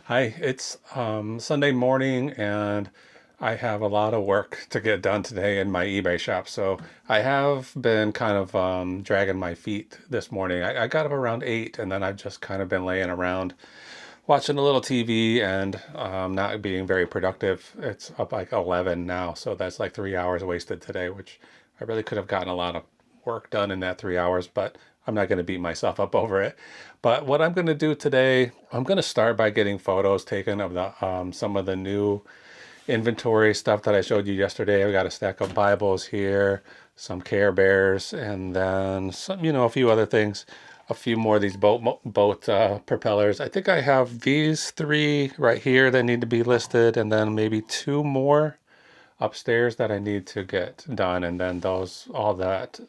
Hi, it's Sunday morning and I have a lot of work to get done today in my eBay shop. So I have been kind of dragging my feet this morning. I got up around 8 and then I've just kind of been laying around watching a little TV and not being very productive. It's up like 11 now, so that's like 3 hours wasted today, which I really could have gotten a lot of work done in that 3 hours, but I'm not going to beat myself up over it. But what I'm going to do today, I'm going to start by getting photos taken of the some of the new inventory stuff that I showed you yesterday. I've got a stack of Bibles here, some Care Bears, and then some, a few other things. A few more of these boat propellers. I think I have these three right here that need to be listed, and then maybe two more upstairs that I need to get done, and then all that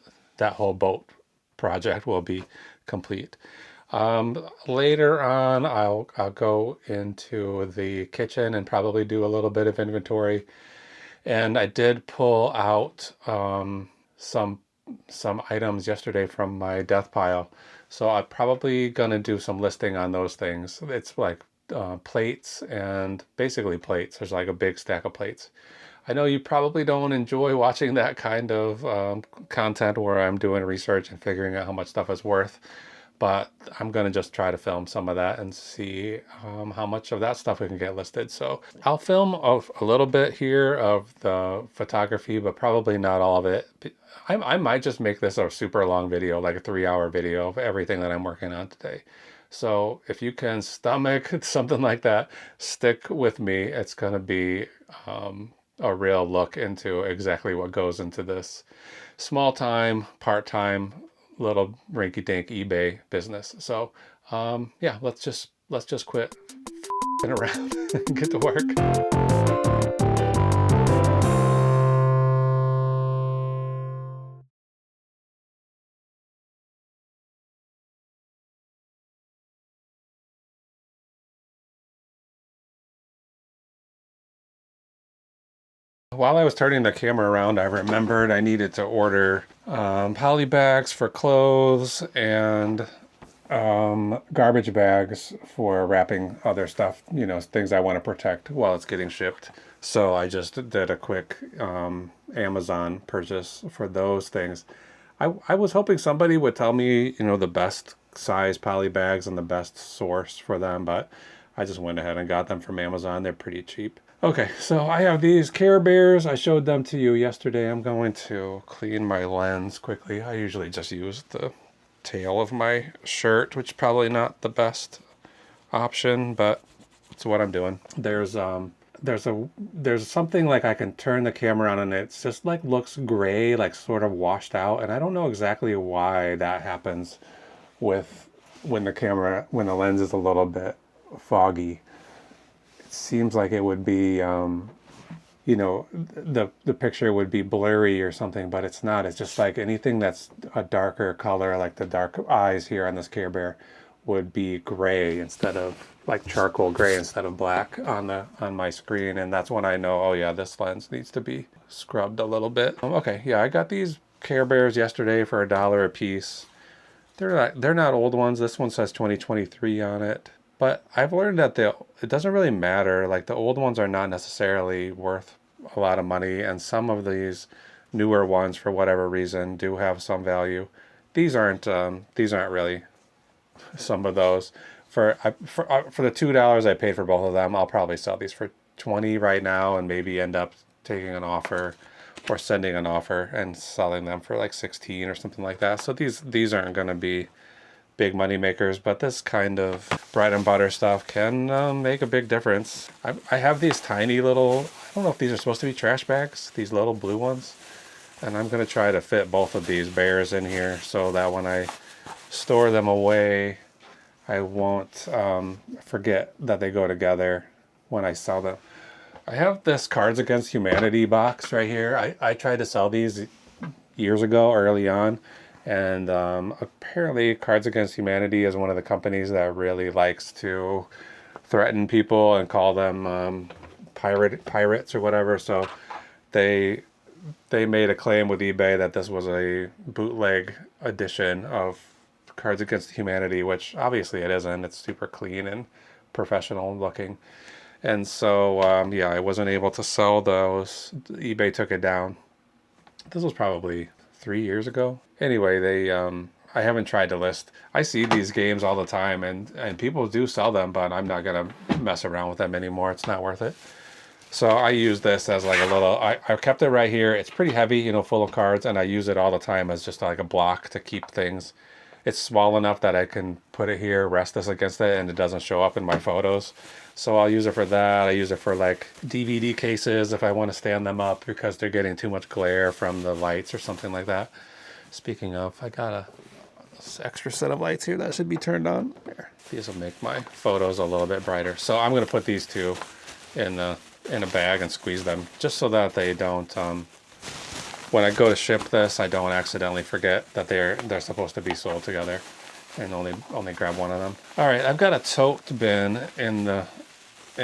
whole boat project will be complete. Later on, I'll go into the kitchen and probably do a little bit of inventory. And I did pull out some some items yesterday from my death pile, so I'm probably gonna do some listing on those things. It's like plates and basically plates. There's like a big stack of plates. I know you probably don't enjoy watching that kind of content where I'm doing research and figuring out how much stuff is worth, but I'm gonna just try to film some of that and see how much of that stuff we can get listed. So I'll film a little bit here of the photography, but probably not all of it. I might just make this a super long video, like a 3 hour video of everything that I'm working on today. So if you can stomach something like that, stick with me. It's gonna be a real look into exactly what goes into this small time, part time, little rinky dink eBay business. So yeah, let's just quit around and get to work. While I was turning the camera around, I remembered I needed to order poly bags for clothes and garbage bags for wrapping other stuff, things I want to protect while it's getting shipped. So I just did a quick Amazon purchase for those things. I was hoping somebody would tell me, the best size poly bags and the best source for them, but I just went ahead and got them from Amazon. They're pretty cheap. Okay, so I have these Care Bears. I showed them to you yesterday. I'm going to clean my lens quickly. I usually just use the tail of my shirt, which is probably not the best option, but it's what I'm doing. There's something like I can turn the camera on and it's just like looks gray, like sort of washed out, and I don't know exactly why that happens with when the lens is a little bit foggy. It seems like it would be the picture would be blurry or something, but it's not. It's just like anything that's a darker color, like the dark eyes here on this Care Bear, would be gray instead of like charcoal gray instead of black on my screen, and that's when I know, oh yeah, this lens needs to be scrubbed a little bit. Okay, yeah, I got these Care Bears yesterday for $1 a piece. They're not old ones. This one says 2023 on it. But I've learned that it doesn't really matter. Like the old ones are not necessarily worth a lot of money, and some of these newer ones, for whatever reason, do have some value. These aren't really some of those. For the $2 I paid for both of them, I'll probably sell these for 20 right now, and maybe end up taking an offer or sending an offer and selling them for like 16 or something like that. So these aren't going to be big money makers, but this kind of bread and butter stuff can make a big difference. I have these tiny little, I don't know if these are supposed to be trash bags, these little blue ones, and I'm going to try to fit both of these bears in here so that when I store them away, I won't forget that they go together when I sell them. I have this Cards Against Humanity box right here. I tried to sell these years ago, early on, and apparently Cards Against Humanity is one of the companies that really likes to threaten people and call them pirates or whatever. So they made a claim with eBay that this was a bootleg edition of Cards Against Humanity, which obviously it isn't. It's super clean and professional looking. And so, yeah, I wasn't able to sell those. eBay took it down. This was probably 3 years ago. Anyway, I haven't tried to list. I see these games all the time, and people do sell them, but I'm not gonna mess around with them anymore. It's not worth it. So I use this as like a little, I kept it right here. It's pretty heavy, you know, full of cards, and I use it all the time as just like a block to keep things. It's small enough that I can put it here, rest this against it, and it doesn't show up in my photos. So I'll use it for that. I use it for like DVD cases if I want to stand them up because they're getting too much glare from the lights or something like that. Speaking of, I got a extra set of lights here that should be turned on. Here. These will make my photos a little bit brighter. So I'm going to put these two in a bag and squeeze them just so that they don't, when I go to ship this, I don't accidentally forget that they're supposed to be sold together and only grab one of them. All right, I've got a tote bin in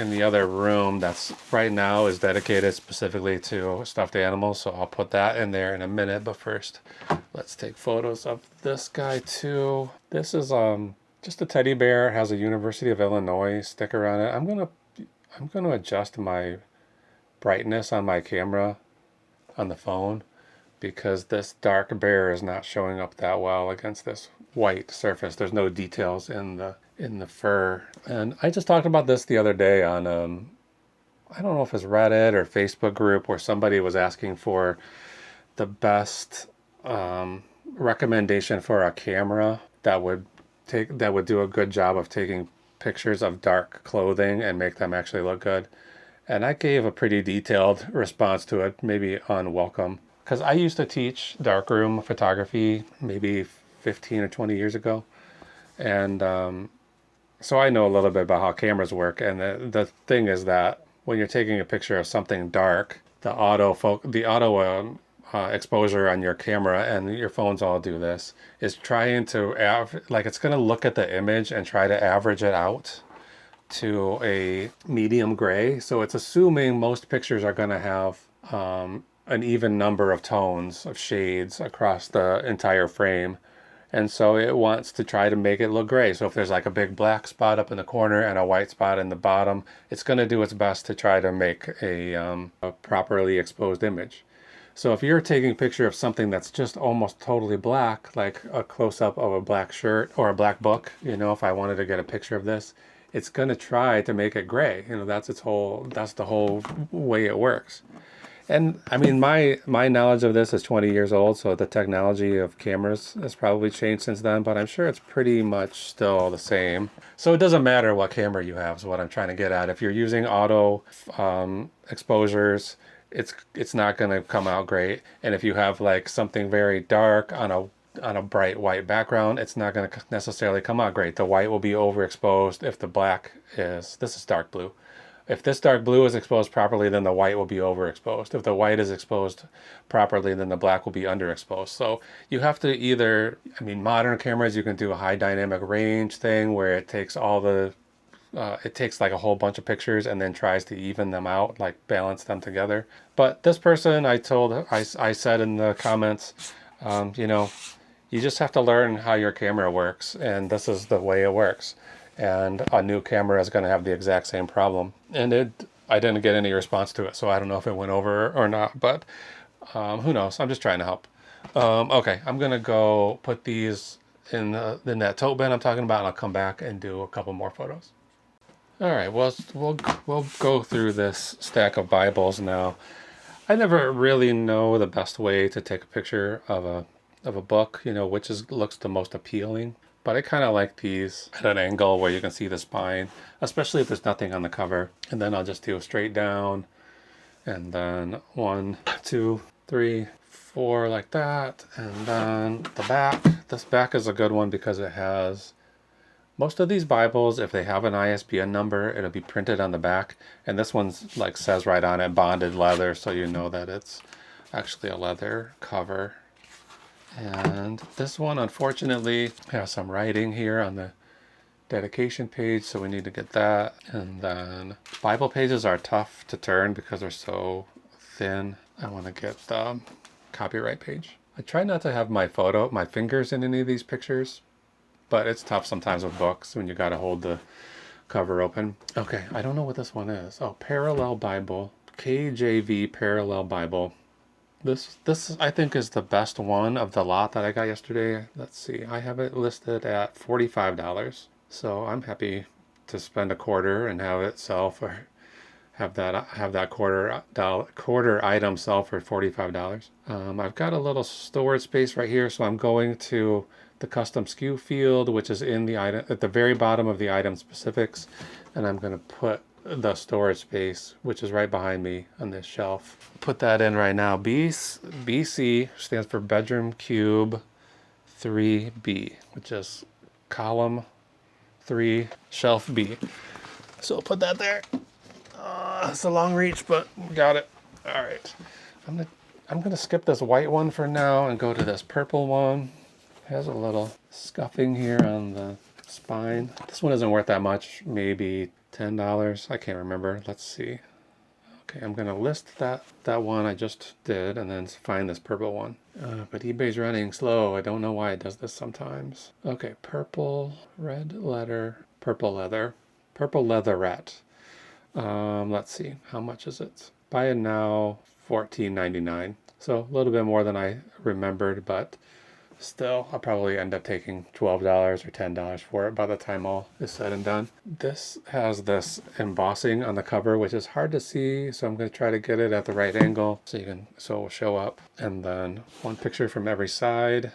the other room that's right now is dedicated specifically to stuffed animals, so I'll put that in there in a minute. But first, let's take photos of this guy too. This is just a teddy bear. It has a University of Illinois sticker on it. I'm gonna adjust my brightness on my camera on the phone because this dark bear is not showing up that well against this white surface. There's no details in the fur. And I just talked about this the other day on I don't know if it's Reddit or Facebook group where somebody was asking for the best recommendation for a camera that would do a good job of taking pictures of dark clothing and make them actually look good. And I gave a pretty detailed response to it, maybe unwelcome, because I used to teach darkroom photography maybe 15 or 20 years ago. And so I know a little bit about how cameras work. And the thing is that when you're taking a picture of something dark, the auto exposure on your camera, and your phones all do this, is trying to it's going to look at the image and try to average it out to a medium gray. So it's assuming most pictures are going to have an even number of tones of shades across the entire frame. And so it wants to try to make it look gray. So if there's like a big black spot up in the corner and a white spot in the bottom, it's going to do its best to try to make a properly exposed image. So if you're taking a picture of something that's just almost totally black, like a close-up of a black shirt or a black book, you know, if I wanted to get a picture of this, it's going to try to make it gray. You know, that's the whole way it works. And I mean, my knowledge of this is 20 years old, so the technology of cameras has probably changed since then, but I'm sure it's pretty much still the same. So it doesn't matter what camera you have, is what I'm trying to get at. If you're using auto exposures, it's not going to come out great. And if you have like something very dark on a bright white background, it's not going to necessarily come out great. The white will be overexposed if the black is, this is dark blue. If this dark blue is exposed properly, then the white will be overexposed. If the white is exposed properly, then the black will be underexposed. So you have to either, I mean, modern cameras, you can do a high dynamic range thing where it takes it takes like a whole bunch of pictures and then tries to even them out, like balance them together. But this person, I said in the comments, you know, you just have to learn how your camera works, and this is the way it works. And a new camera is going to have the exact same problem. And I didn't get any response to it, so I don't know if it went over or not, but who knows? I'm just trying to help. Okay, I'm going to go put these in that tote bin I'm talking about, and I'll come back and do a couple more photos. All right, well, we'll go through this stack of Bibles now. I never really know the best way to take a picture of a book, you know, which looks the most appealing. But I kind of like these at an angle where you can see the spine, especially if there's nothing on the cover. And then I'll just do a straight down, and then 1, 2, 3, 4 like that. And then the back. This back is a good one because it has, most of these Bibles, if they have an ISBN number, it'll be printed on the back. And this one's like says right on it, bonded leather, so you know that it's actually a leather cover. And this one, unfortunately, has some writing here on the dedication page, so we need to get that. And then Bible pages are tough to turn because they're so thin. I want to get the copyright page. I try not to have my fingers in any of these pictures, but it's tough sometimes with books when you got to hold the cover open. Okay, I don't know what this one is. Oh, Parallel Bible. KJV Parallel Bible. This I think is the best one of the lot that I got yesterday. Let's see, I have it listed at $45. So I'm happy to spend a quarter and have it sell for have that quarter item sell for $45. I've got a little storage space right here, so I'm going to the custom SKU field, which is in the item at the very bottom of the item specifics, and I'm going to put the storage space, which is right behind me on this shelf. Put that in right now. BC stands for Bedroom Cube 3B, which is column 3, shelf B. So put that there. It's a long reach, but got it. All right. I'm gonna skip this white one for now and go to this purple one. It has a little scuffing here on the spine. This one isn't worth that much, maybe $10. I can't remember. Let's see. Okay, I'm gonna list that one I just did and then find this purple one. But eBay's running slow. I don't know why it does this sometimes. Okay, purple, red leather, purple leather, purple leatherette. Let's see, how much is it? Buy it now, $14.99. So a little bit more than I remembered, but still, I'll probably end up taking $12 or $10 for it by the time all is said and done. This has this embossing on the cover, which is hard to see, so I'm going to try to get it at the right angle so it will show up. And then one picture from every side.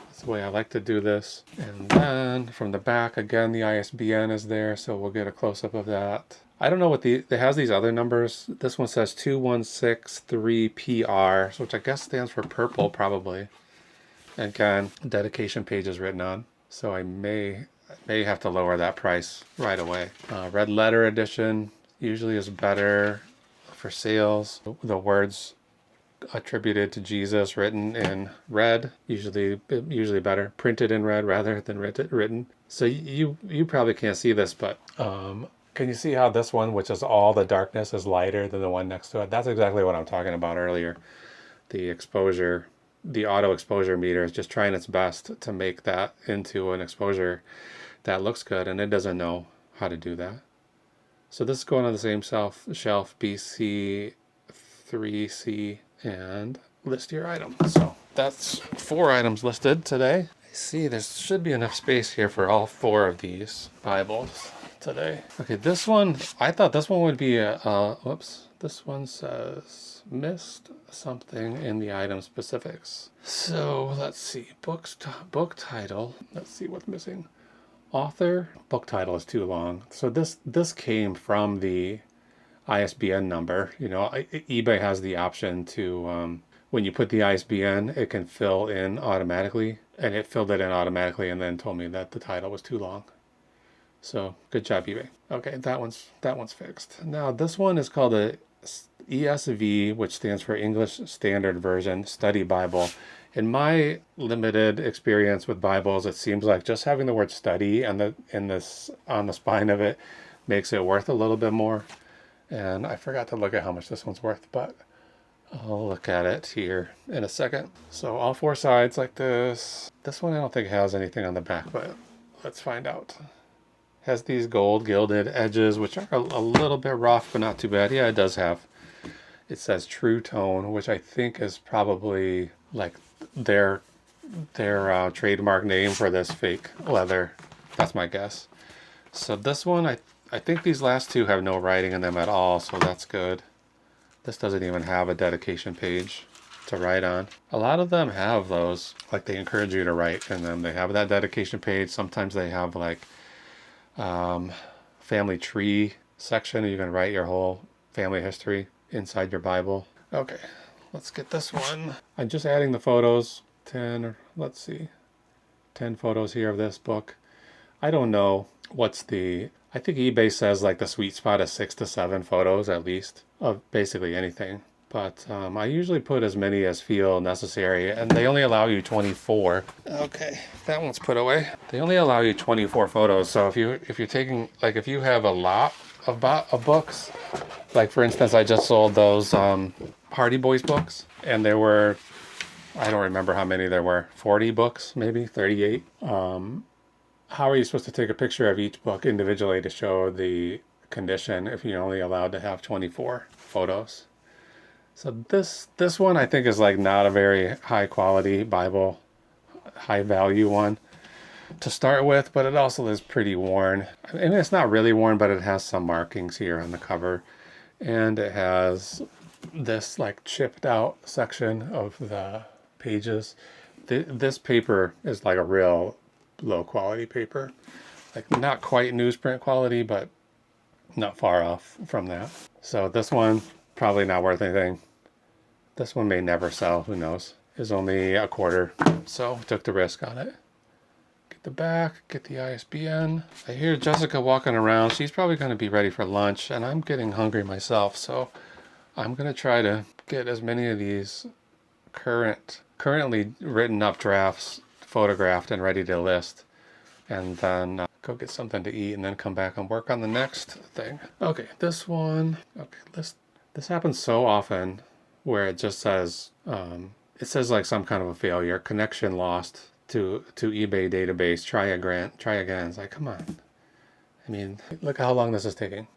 That's the way I like to do this. And then from the back, again, the ISBN is there, so we'll get a close-up of that. I don't know what it has these other numbers. This one says 2163PR, which I guess stands for purple, probably. And again, dedication page is written on, so I may have to lower that price right away. Red letter edition usually is better for sales. The words attributed to Jesus written in red, usually better. Printed in red rather than written. So you probably can't see this, but can you see how this one, which is all the darkness, is lighter than the one next to it? That's exactly what I'm talking about earlier. The exposure, the auto exposure meter is just trying its best to make that into an exposure that looks good, and it doesn't know how to do that. So this is going on the same shelf, BC 3C, and list your item. So that's 4 items listed today. I see there should be enough space here for all 4 of these Bibles today. Okay, this one, I thought this one would be whoops. This one says missed something in the item specifics. So let's see, book title. Let's see what's missing. Author, book title is too long. So this came from the ISBN number. You know, eBay has the option to, when you put the ISBN, it can fill in automatically, and it filled it in automatically and then told me that the title was too long. So good job, eBay. Okay, that one's fixed. Now this one is called a ESV, which stands for English Standard Version Study Bible. In my limited experience with Bibles, it seems like just having the word study on the spine of it makes it worth a little bit more. And I forgot to look at how much this one's worth, but I'll look at it here in a second. So all 4 sides like this. This one I don't think has anything on the back, but let's find out. Has these gold gilded edges, which are a little bit rough, but not too bad. Yeah, it does have. It says True Tone, which I think is probably like their trademark name for this fake leather. That's my guess. So this one, I think these last 2 have no writing in them at all, so that's good. This doesn't even have a dedication page to write on. A lot of them have those, like they encourage you to write in them. They have that dedication page. Sometimes they have like family tree section. You can write your whole family history inside your Bible. Okay, let's get this one. I'm just adding the photos. 10 photos here of this book. I don't know what's I think eBay says like the sweet spot is 6 to 7 photos at least of basically anything. But I usually put as many as feel necessary, and they only allow you 24. Okay, that one's put away. They only allow you 24 photos, so if you're taking, like if you have a lot of books, like for instance, I just sold those Hardy Boys books, and there were, I don't remember how many there were, 40 books, maybe 38. how are you supposed to take a picture of each book individually to show the condition if you're only allowed to have 24 photos? So this one I think is like not a very high quality Bible, high value one to start with, but it also is pretty worn. I mean, it's not really worn, but it has some markings here on the cover, and it has this like chipped out section of the pages. This paper is like a real low quality paper, like not quite newsprint quality, but not far off from that. So this one probably not worth anything. This one may never sell, who knows. Is only a quarter, so took the risk on it. Get the back, get the ISBN. I hear Jessica walking around. She's probably going to be ready for lunch, and I'm getting hungry myself, so I'm going to try to get as many of these currently written up drafts photographed and ready to list, and then go get something to eat and then come back and work on the next thing. Okay, this one. Okay, this happens so often where it just says, it says like some kind of a failure, connection lost to eBay database, try again. It's like, come on. I mean, look how long this is taking.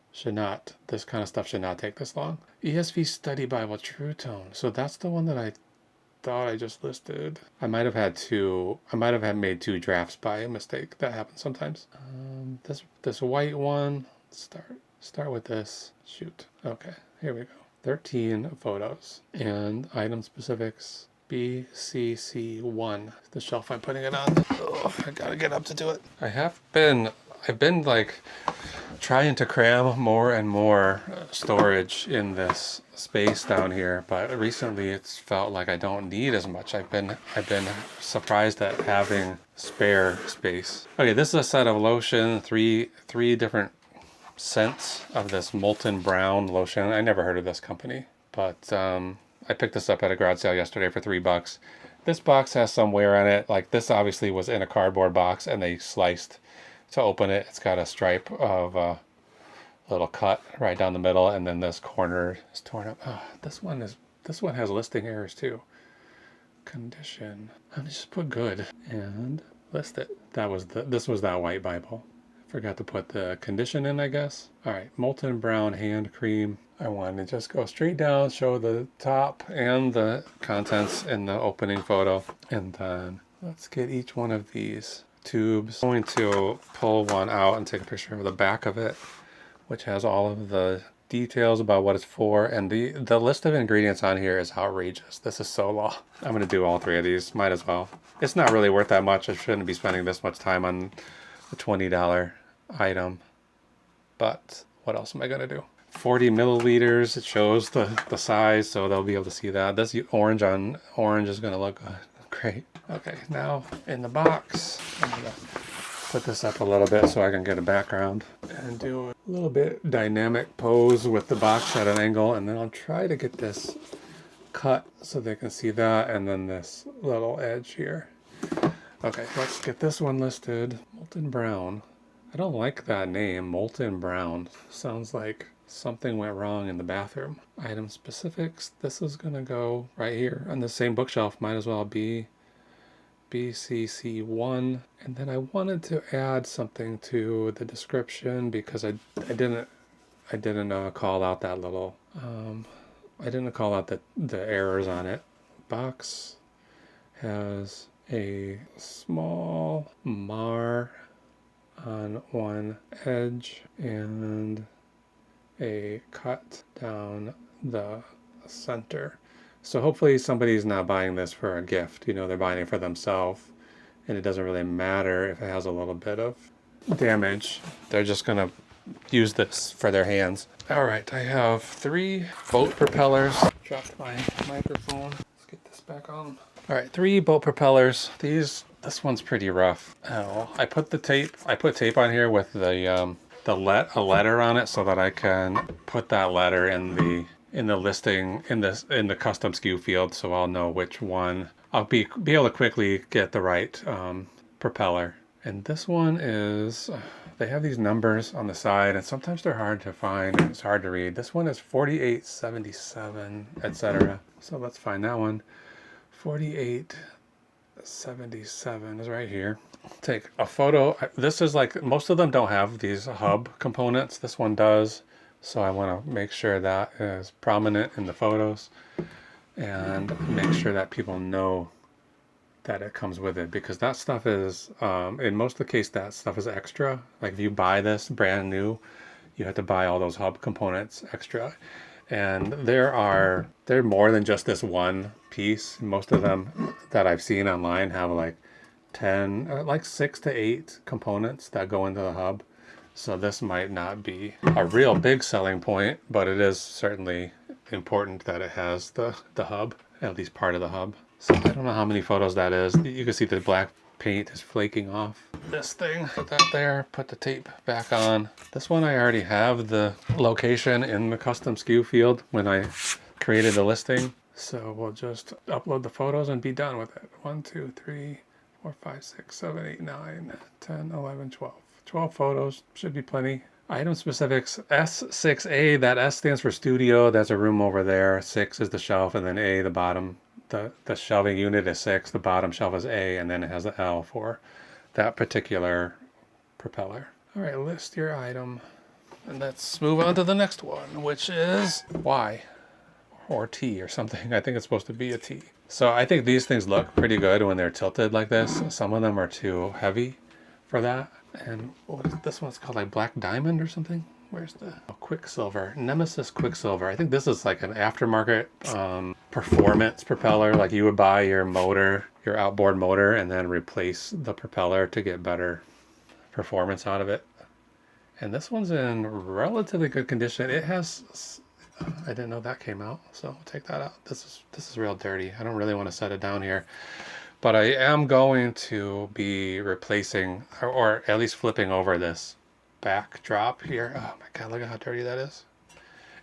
This kind of stuff should not take this long. ESV Study Bible True Tone. So that's the one that I thought I just listed. I might have made two drafts by mistake. That happens sometimes. This white one, start with this. Shoot. Okay, here we go. 13 photos and item specifics BCC1, the shelf I'm putting it on. Oh, I gotta get up to do it. I've been like trying to cram more and more storage in this space down here, but recently it's felt like I don't need as much. I've been surprised at having spare space. Okay, this is a set of lotion, three different scents of this molten brown lotion. I never heard of this company, but I picked this up at a garage sale yesterday for $3. This box has some wear on it. Like, this obviously was in a cardboard box and they sliced to open it. It's got a stripe of a little cut right down the middle, and then this corner is torn up. Oh, this one has listing errors too. Condition. I'm just put good and list it. This was that white Bible. Forgot to put the condition in, I guess. All right, molten brown hand cream. I wanted to just go straight down, show the top and the contents in the opening photo. And then let's get each one of these tubes. I'm going to pull one out and take a picture of the back of it, which has all of the details about what it's for. And the list of ingredients on here is outrageous. This is so long. I'm going to do all three of these. Might as well. It's not really worth that much. I shouldn't be spending this much time on a $20 item, but what else am I gonna do? 40 milliliters. It shows the size, so they'll be able to see that. This orange on orange is gonna look great. Okay, now in the box, I'm gonna put this up a little bit so I can get a background and do a little bit dynamic pose with the box at an angle, and then I'll try to get this cut so they can see that, and then this little edge here. Okay, let's get this one listed. Molten brown. I don't like that name, Molten Brown. Sounds like something went wrong in the bathroom. Item specifics. This is gonna go right here on the same bookshelf. Might as well be BCC1. And then I wanted to add something to the description because I didn't call out that little I didn't call out the errors on it. Box has a small mar on one edge and a cut down the center. So hopefully somebody's not buying this for a gift. You know, they're buying it for themselves, and it doesn't really matter if it has a little bit of damage. They're just gonna use this for their hands. All right, I have 3 boat propellers. Dropped my microphone. Let's get this back on. All right, 3 boat propellers. This one's pretty rough. Oh, I put tape on here with a letter on it so that I can put that letter in the listing in the custom SKU field, so I'll know which one. I'll be able to quickly get the right propeller. And this one is, they have these numbers on the side, and sometimes they're hard to find. It's hard to read. This one is 4877, etc. So let's find that one. 4877 is right here. take a photo. This is like, most of them don't have these hub components. This one does. So I want to make sure that is prominent in the photos and make sure that people know that it comes with it, because that stuff is, in most of the case, that stuff is extra. Like if you buy this brand new, you have to buy all those hub components extra. And they're more than just this one piece. Most of them that I've seen online have like 10, like 6 to 8 components that go into the hub. So this might not be a real big selling point, but it is certainly important that it has the hub, at least part of the hub. So I don't know how many photos that is. You can see the black paint is flaking off. This thing, put that there, put the tape back on. This one I already have the location in the custom SKU field when I created the listing. So we'll just upload the photos and be done with it. 1, 2, 3, 4, 5, 6, 7, 8, 9, 10, 11, 12. 12 photos, should be plenty. Item specifics, S6A, that S stands for studio. That's a room over there. 6 is the shelf, and then A, the bottom. The shelving unit is 6, the bottom shelf is A, and then it has the L for that particular propeller. All right, list your item. And let's move on to the next one, which is Y or T or something. I think it's supposed to be a T. So I think these things look pretty good when they're tilted like this. Some of them are too heavy for that. And what is this one's called, like Black Diamond or something? Where's the Quicksilver? Nemesis Quicksilver. I think this is like an aftermarket performance propeller. Like you would buy your motor, your outboard motor, and then replace the propeller to get better performance out of it. And this one's in relatively good condition. It has, I didn't know that came out, so we'll take that out. This is real dirty. I don't really want to set it down here. But I am going to be replacing, or at least flipping over this backdrop here. Oh my God, look at how dirty that is.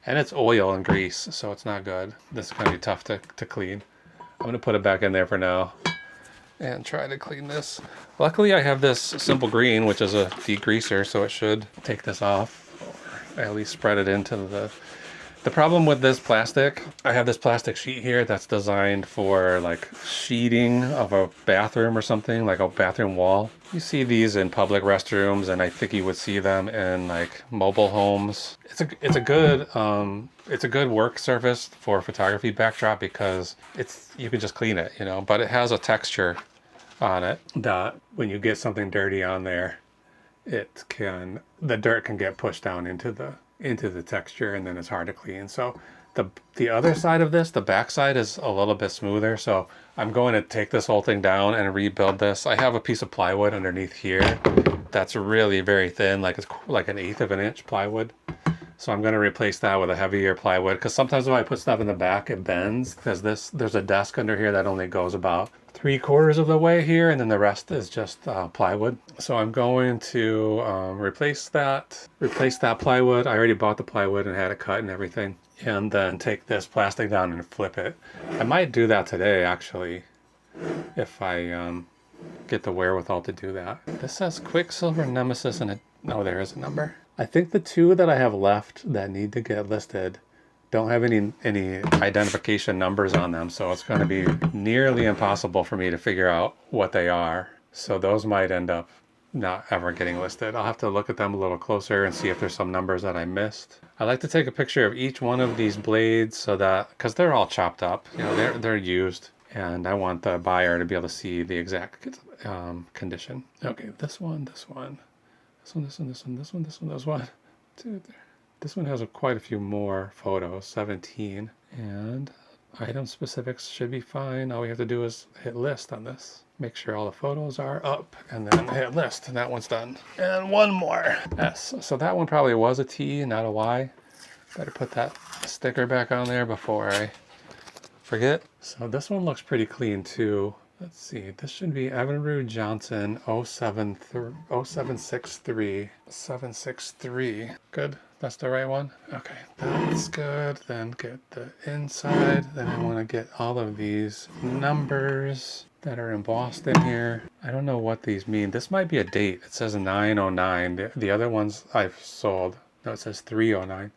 And it's oil and grease, so it's not good. This is going to be tough to clean. I'm going to put it back in there for now and try to clean this. Luckily, I have this Simple Green, which is a degreaser, so it should take this off, or at least spread it into the... The problem with this plastic, I have this plastic sheet here that's designed for like sheeting of a bathroom or something, like a bathroom wall. You see these in public restrooms, and I think you would see them in like mobile homes. It's a good work surface for photography backdrop because you can just clean it, you know, but it has a texture on it that when you get something dirty on there, the dirt can get pushed down into the texture, and then it's hard to clean. So the other side of this, the back side, is a little bit smoother. So I'm going to take this whole thing down and rebuild this. I have a piece of plywood underneath here that's really very thin, like it's like 1/8 of an inch plywood. So I'm going to replace that with a heavier plywood, because sometimes when I put stuff in the back, it bends, because there's a desk under here that only goes about 3/4 of the way here, and then the rest is just plywood. So I'm going to replace that plywood. I already bought the plywood and had it cut and everything, and then take this plastic down and flip it. I might do that today, actually, if I get the wherewithal to do that. This says Quicksilver Nemesis, and there is a number. I think the 2 that I have left that need to get listed don't have any identification numbers on them, so it's going to be nearly impossible for me to figure out what they are. So those might end up not ever getting listed. I'll have to look at them a little closer and see if there's some numbers that I missed. I like to take a picture of each one of these blades, so that, because they're all chopped up, you know, they're used, and I want the buyer to be able to see the exact condition. Okay, this one. This one has quite a few more photos, 17, and item specifics should be fine. All we have to do is hit list on this. Make sure all the photos are up, and then hit list, and that one's done. And one more, S. So that one probably was a T, not a Y. Better put that sticker back on there before I forget. So this one looks pretty clean too. Let's see, this should be Evinrude Johnson 763. Good, that's the right one? Okay, that's good. Then get the inside. Then I want to get all of these numbers that are embossed in here. I don't know what these mean. This might be a date. It says 909. The other ones I've sold, no, it says 309.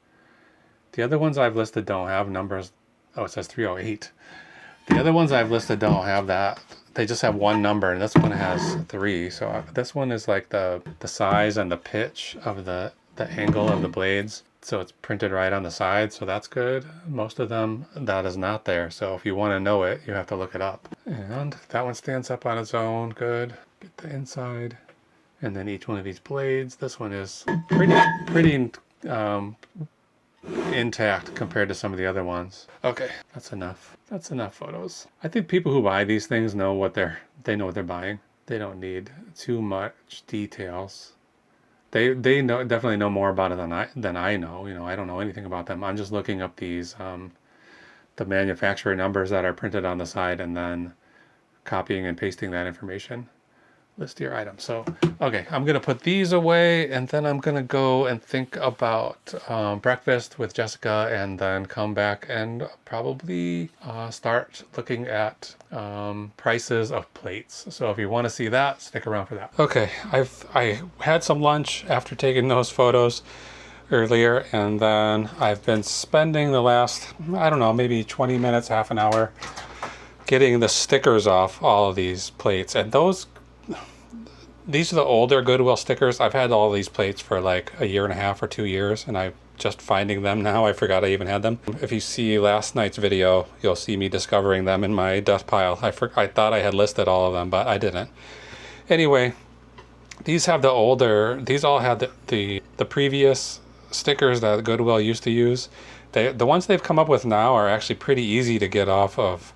The other ones I've listed don't have numbers. Oh, it says 308. The other ones I've listed don't have that. They just have one number, and this one has 3. So this one is like the size and the pitch of the angle of the blades. So it's printed right on the side, so that's good. Most of them, that is not there. So if you want to know it, you have to look it up. And that one stands up on its own, good. Get the inside. And then each one of these blades, this one is pretty intact compared to some of the other ones. Okay, that's enough. That's enough photos. I think people who buy these things know what they're buying. They don't need too much details. They definitely know more about it than I know. You know, I don't know anything about them. I'm just looking up these the manufacturer numbers that are printed on the side and then copying and pasting that information. List your items. So, okay, I'm going to put these away, and then I'm going to go and think about breakfast with Jessica, and then come back and probably start looking at prices of plates. So if you want to see that, stick around for that. Okay, I had some lunch after taking those photos earlier, and then I've been spending the last, I don't know, maybe 20 minutes, half an hour, getting the stickers off all of these plates. And these are the older Goodwill stickers. I've had all these plates for like a year and a half or 2 years, and I'm just finding them now. I forgot I even had them. If you see last night's video, you'll see me discovering them in my dust pile. I thought I had listed all of them, but I didn't. Anyway, these all had the previous stickers that Goodwill used to use. The ones they've come up with now are actually pretty easy to get off of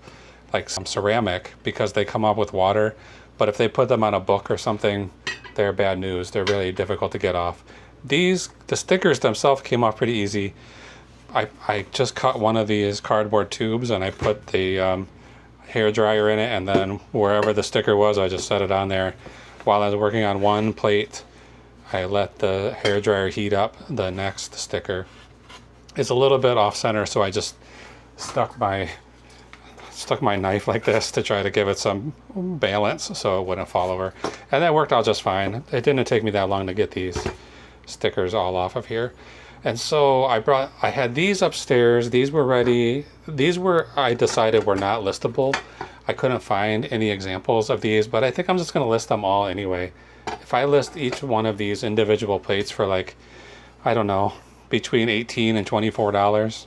like some ceramic because they come up with water. But if they put them on a book or something, they're bad news. They're really difficult to get off. The stickers themselves came off pretty easy. I just cut one of these cardboard tubes and I put the hair dryer in it, and then wherever the sticker was, I just set it on there. While I was working on one plate, I let the hair dryer heat up the next sticker. It's a little bit off center, so I just stuck my knife like this to try to give it some balance so it wouldn't fall over, and that worked out just fine. It didn't take me that long to get these stickers all off of here. And so I had these upstairs. These were ready. I decided were not listable. I couldn't find any examples of these, but I think I'm just going to list them all anyway. If I list each one of these individual plates for like, I don't know, between $18 and $24,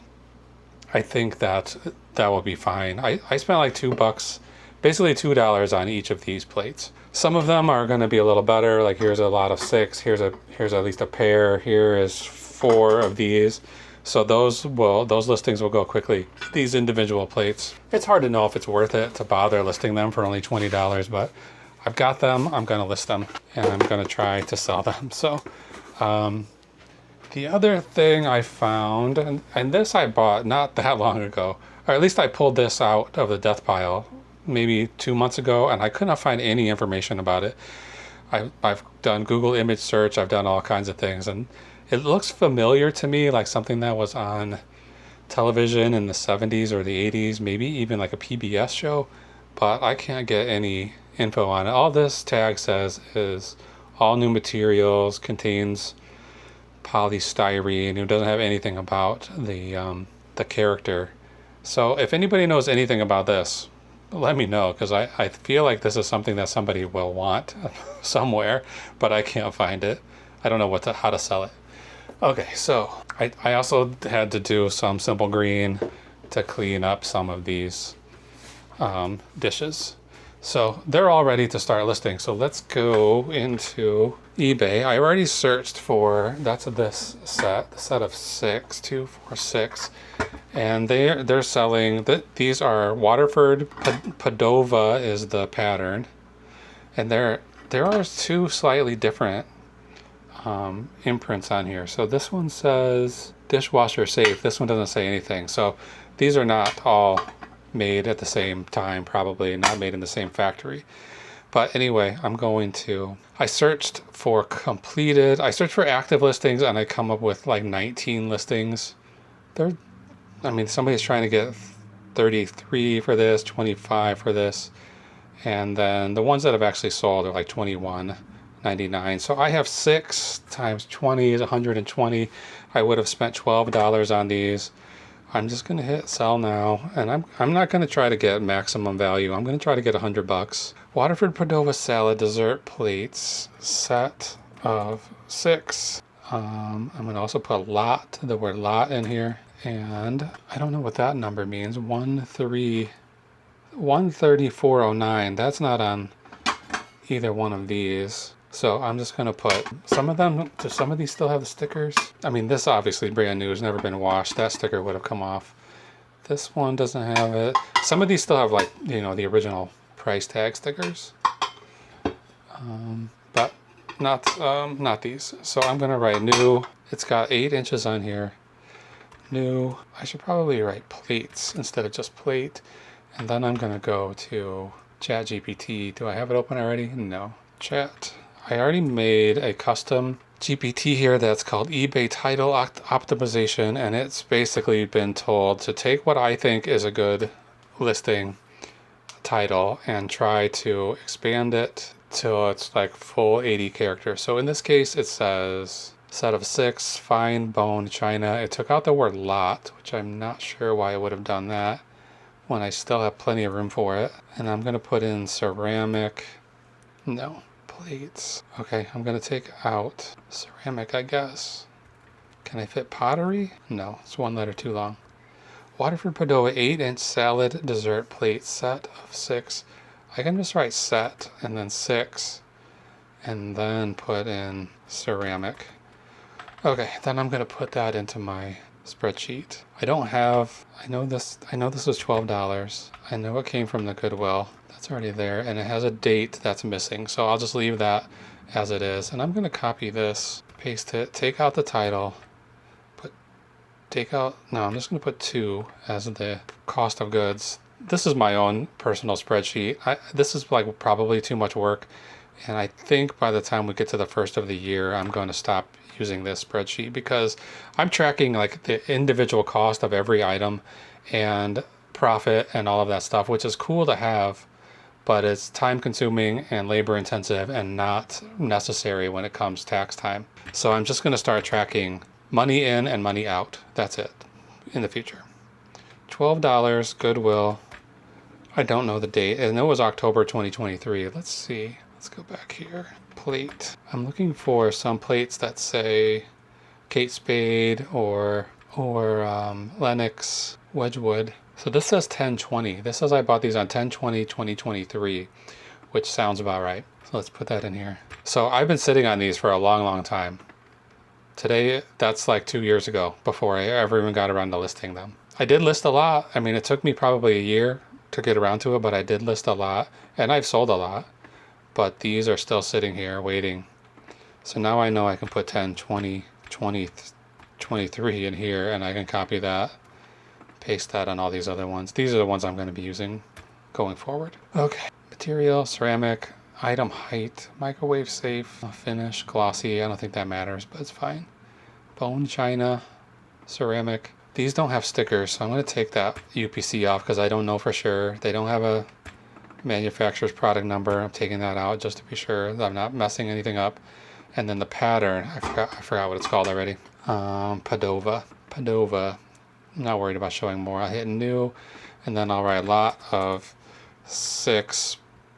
I think that will be fine. I spent like $2, basically $2 on each of these plates. Some of them are going to be a little better. Like here's a lot of 6. Here's at least a pair. Here is 4 of these. So those listings will go quickly. These individual plates, it's hard to know if it's worth it to bother listing them for only $20, but I've got them. I'm going to list them, and I'm going to try to sell them. So the other thing I found, and this I bought not that long ago, or at least I pulled this out of the death pile maybe 2 months ago, and I could not find any information about it. I've done Google image search, I've done all kinds of things, and it looks familiar to me, like something that was on television in the 70s or the 80s, maybe even like a PBS show, but I can't get any info on it. All this tag says is all new materials, contains polystyrene. It doesn't have anything about the character. So if anybody knows anything about this, let me know, because I feel like this is something that somebody will want somewhere, but I can't find it. I don't know how to sell it. Okay, so I also had to do some Simple Green to clean up some of these dishes. So they're all ready to start listing. So let's go into eBay. I already searched for, that's this set, the set of 6, 2, 4, 6. And they're selling, these are Waterford Padova is the pattern. And there are 2 slightly different imprints on here. So this one says dishwasher safe. This one doesn't say anything. So these are not all made at the same time, probably not made in the same factory. But anyway, I searched for active listings, and I come up with like 19 listings. Somebody's trying to get 33 for this, 25 for this, and then the ones that have actually sold are like $21.99. So I have 6 times 20 is 120. I would have spent $12 on these. I'm just going to hit sell now, and I'm not going to try to get maximum value. I'm going to try to get $100. Waterford Padova salad dessert plates, set of 6. I'm going to also put lot, the word lot in here, and I don't know what that number means. 13409. That's not on either one of these. So I'm just going to put some of them. Do some of these still have the stickers? I mean, this obviously brand new, has never been washed. That sticker would have come off. This one doesn't have it. Some of these still have, like, you know, the original price tag stickers, but not these. So I'm going to write new. It's got 8 inches on here. New. I should probably write plates instead of just plate. And then I'm going to go to ChatGPT. Do I have it open already? No. Chat. I already made a custom GPT here that's called eBay title optimization, and it's basically been told to take what I think is a good listing title and try to expand it till it's like full 80 characters. So in this case, it says set of 6, fine bone china. It took out the word lot, which I'm not sure why it would have done that when I still have plenty of room for it. And I'm going to put in ceramic. No. Plates. Okay, I'm going to take out ceramic, I guess. Can I fit pottery? No, it's 1 letter too long. Waterford Padova 8-inch salad dessert plate, set of 6. I can just write set and then 6 and then put in ceramic. Okay, then I'm going to put that into my spreadsheet. I know this was $12. I know it came from the Goodwill. That's already there, and it has a date that's missing, so I'll just leave that as it is. And I'm going to copy this, paste it, take out the title, I'm just going to put 2 as the cost of goods. This is my own personal spreadsheet. This is like probably too much work, and I think by the time we get to the first of the year, I'm going to stop using this spreadsheet because I'm tracking like the individual cost of every item and profit and all of that stuff, which is cool to have, but it's time consuming and labor intensive and not necessary when it comes tax time. So I'm just going to start tracking money in and money out. That's it in the future. $12 Goodwill. I don't know the date, and it was October 2023. Let's see. Let's go back here. Plate. I'm looking for some plates that say Kate Spade or Lennox Wedgwood. So this says 10/20. This says I bought these on 10/20/2023, which sounds about right. So let's put that in here. So I've been sitting on these for a long, long time. Today, that's like 2 years ago before I ever even got around to listing them. I did list a lot. I mean, it took me probably a year to get around to it, but I did list a lot, and I've sold a lot. But these are still sitting here waiting. So now I know I can put 10/20/2023 in here, and I can copy that. Paste that on all these other ones. These are the ones I'm going to be using going forward. Okay. Material, ceramic, item height, microwave safe, finish, glossy. I don't think that matters, but it's fine. Bone china, ceramic. These don't have stickers, so I'm going to take that UPC off because I don't know for sure. They don't have a manufacturer's product number. I'm taking that out just to be sure that I'm not messing anything up. And then the pattern, I forgot what it's called already. Padova. I'm not worried about showing more. I'll hit new, and then I'll write a lot of 6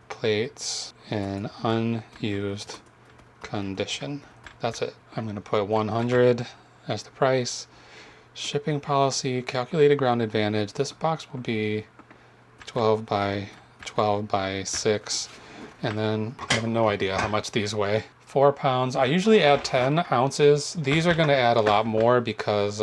plates in unused condition. That's it. I'm going to put 100 as the price. Shipping policy, calculated ground advantage. This box will be 12 by 6. And then I have no idea how much these weigh. 4 pounds. I usually add 10 ounces. These are going to add a lot more because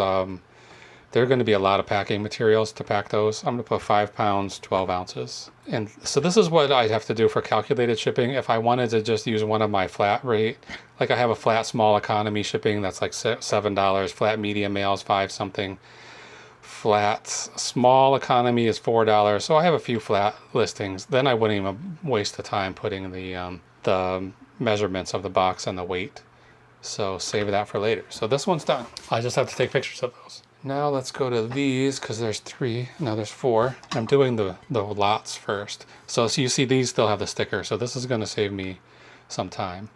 there are going to be a lot of packing materials to pack those. I'm going to put 5 pounds, 12 ounces. And so this is what I'd have to do for calculated shipping. If I wanted to just use one of my flat rate, like I have a flat small economy shipping that's like $7, flat medium mail is 5 something, flat small economy is $4. So I have a few flat listings. Then I wouldn't even waste the time putting the measurements of the box and the weight. So save that for later. So this one's done. I just have to take pictures of those. Now let's go to these because there's 3. No, there's 4. I'm doing the lots first. So you see these still have the sticker. So this is going to save me some time.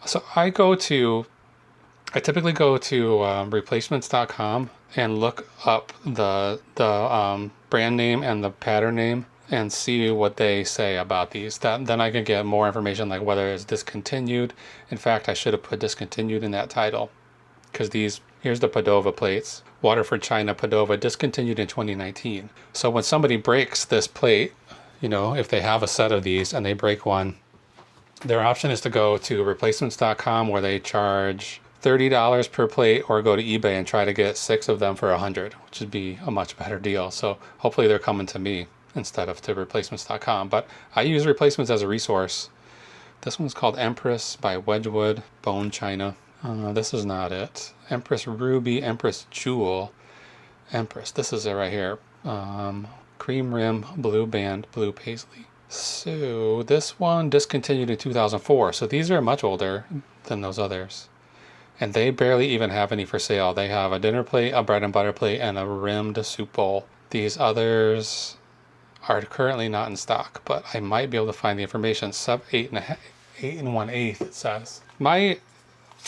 So I typically go to replacements.com and look up the brand name and the pattern name and see what they say about these. Then I can get more information, like whether it's discontinued. In fact, I should have put discontinued in that title, because here's the Padova plates. Waterford China Padova, discontinued in 2019. So when somebody breaks this plate, if they have a set of these and they break one, their option is to go to replacements.com, where they charge $30 per plate, or go to eBay and try to get 6 of them for $100, which would be a much better deal. So hopefully they're coming to me instead of to replacements.com. But I use replacements as a resource. This one's called Empress by Wedgwood, bone china. This is not it. Empress Ruby, Empress Jewel, Empress. This is it right here. Cream rim, blue band, blue paisley. So this one discontinued in 2004. So these are much older than those others. And they barely even have any for sale. They have a dinner plate, a bread and butter plate, and a rimmed soup bowl. These others are currently not in stock, but I might be able to find the information. Sub 8 1/8, it says.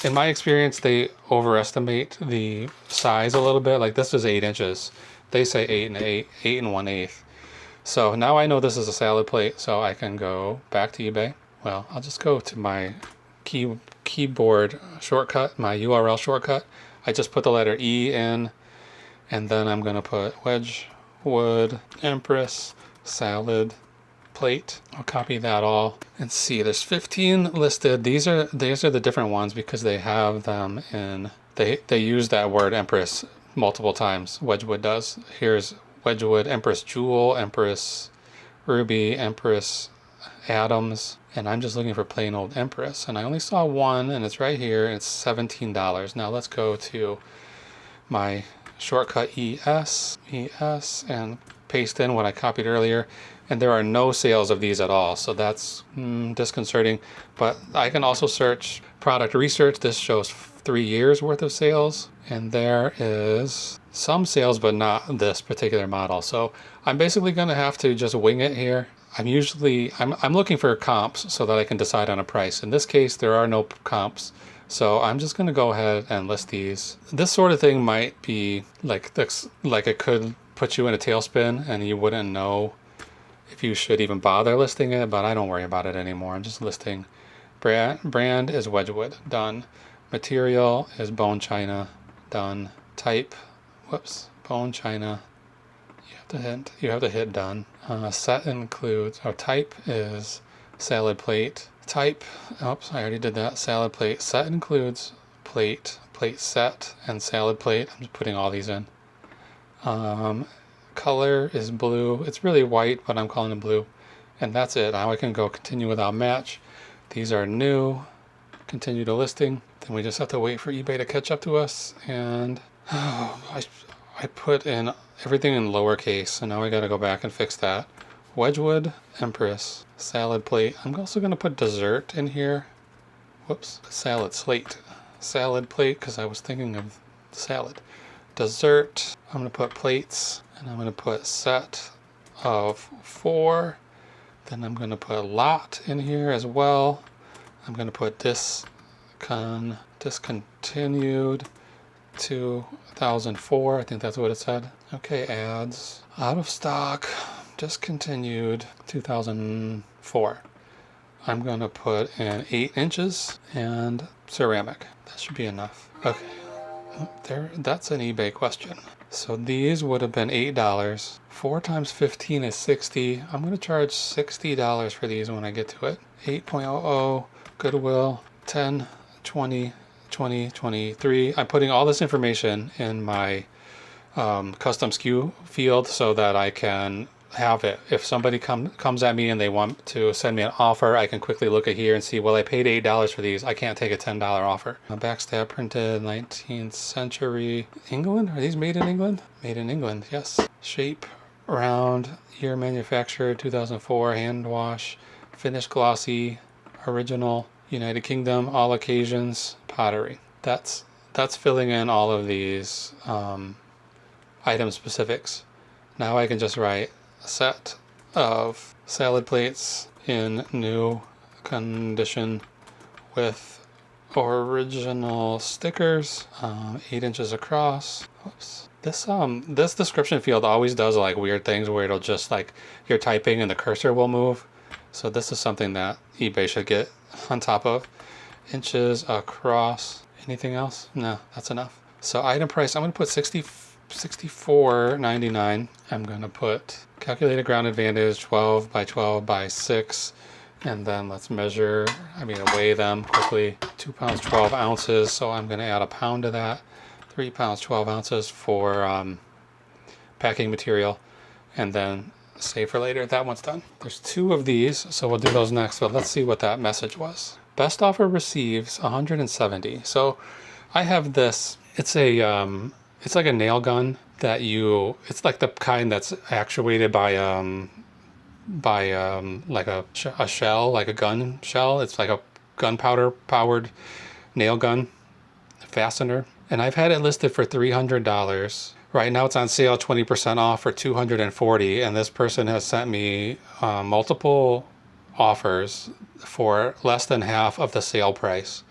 In my experience, they overestimate the size a little bit. Like this is 8 inches. They say 8 1/8. So now I know this is a salad plate, so I can go back to eBay. Well, I'll just go to my keyboard shortcut, my URL shortcut. I just put the letter E in, and then I'm going to put Wedgwood Empress salad plate. I'll copy that all and see. There's 15 listed. These are the different ones because they have them in. They use that word Empress multiple times. Wedgwood does. Here's Wedgwood Empress Jewel, Empress Ruby, Empress Adams, and I'm just looking for plain old Empress, and I only saw one, and it's right here, and it's $17. Now let's go to my shortcut ES, and paste in what I copied earlier, and there are no sales of these at all, so that's disconcerting. But I can also search product research. This shows 3 years worth of sales, and there is some sales, but not this particular model. So I'm basically going to have to just wing it here. I'm looking for comps so that I can decide on a price. In this case, there are no comps, so I'm just going to go ahead and list these. This sort of thing might be like this, like it could put you in a tailspin and you wouldn't know if you should even bother listing it, but I don't worry about it anymore. I'm just listing. Brand is Wedgwood, done. Material is bone china, done. Type, bone china. You have to hit done. Set includes, type is salad plate. Type, I already did that. Salad plate. Set includes plate set, and salad plate. I'm just putting all these in. Color is blue. It's really white, but I'm calling it blue. And that's it. Now I can go continue without match. These are new. Continue to listing. Then we just have to wait for eBay to catch up to us. And I put in everything in lowercase, and now I got to go back and fix that. Wedgwood Empress salad plate. I'm also going to put dessert in here. Salad slate. Salad plate, because I was thinking of salad. Dessert. I'm going to put plates, and I'm going to put set of 4. Then I'm going to put lot in here as well. I'm going to put discontinued 2004. I think that's what it said. Okay, ads. Out of stock. Discontinued 2004. I'm going to put in 8 inches and ceramic. That should be enough. Okay. That's an eBay question. So these would have been $8. 4 times 15 is 60. I'm going to charge $60 for these when I get to it. 8.00 Goodwill, 10, 20, 20, 23. I'm putting all this information in my custom SKU field so that I can have it. If somebody comes at me and they want to send me an offer, I can quickly look at here and see, well, I paid $8 for these. I can't take a $10 offer. Backstab printed 19th century England. Are these made in England? Made in England, yes. Shape, round, year manufactured, 2004, hand wash, finish glossy, original, United Kingdom, all occasions, pottery. That's filling in all of these item specifics. Now I can just write a set of salad plates in new condition with original stickers, 8 inches across. This description field always does like weird things where it'll just like you're typing and the cursor will move. So this is something that eBay should get on top of. Inches across. Anything else? No, that's enough. So item price, I'm going to put 64.99. I'm going to put calculated ground advantage 12 by 12 by 6. And then let's measure, weigh them quickly. 2 pounds, 12 ounces. So I'm going to add a pound to that. 3 pounds, 12 ounces for packing material. And then save for later. That one's done. There's 2 of these, so we'll do those next. But let's see what that message was. Best offer receives 170. So I have this. It's it's like a nail gun that it's like the kind that's actuated by like a shell, like a gun shell. It's like a gunpowder powered nail gun fastener. And I've had it listed for $300. Right now it's on sale 20% off for $240. And this person has sent me multiple offers for less than half of the sale price.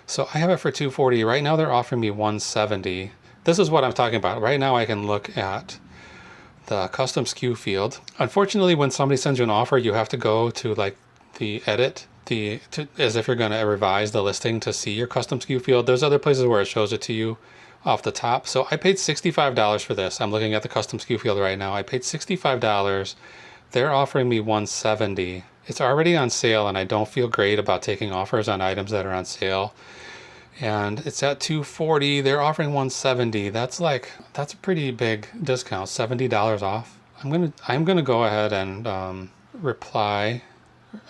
So I have it for $240. Right now they're offering me $170. This is what I'm talking about. Right now I can look at the custom SKU field. Unfortunately, when somebody sends you an offer, you have to go to like the edit, as if you're going to revise the listing to see your custom SKU field. There's other places where it shows it to you off the top. So I paid $65 for this. I'm looking at the custom SKU field right now. I paid $65. They're offering me $170. It's already on sale, and I don't feel great about taking offers on items that are on sale. And it's at $240. They're offering $170. That's a pretty big discount. $70 off. I'm gonna go ahead and reply.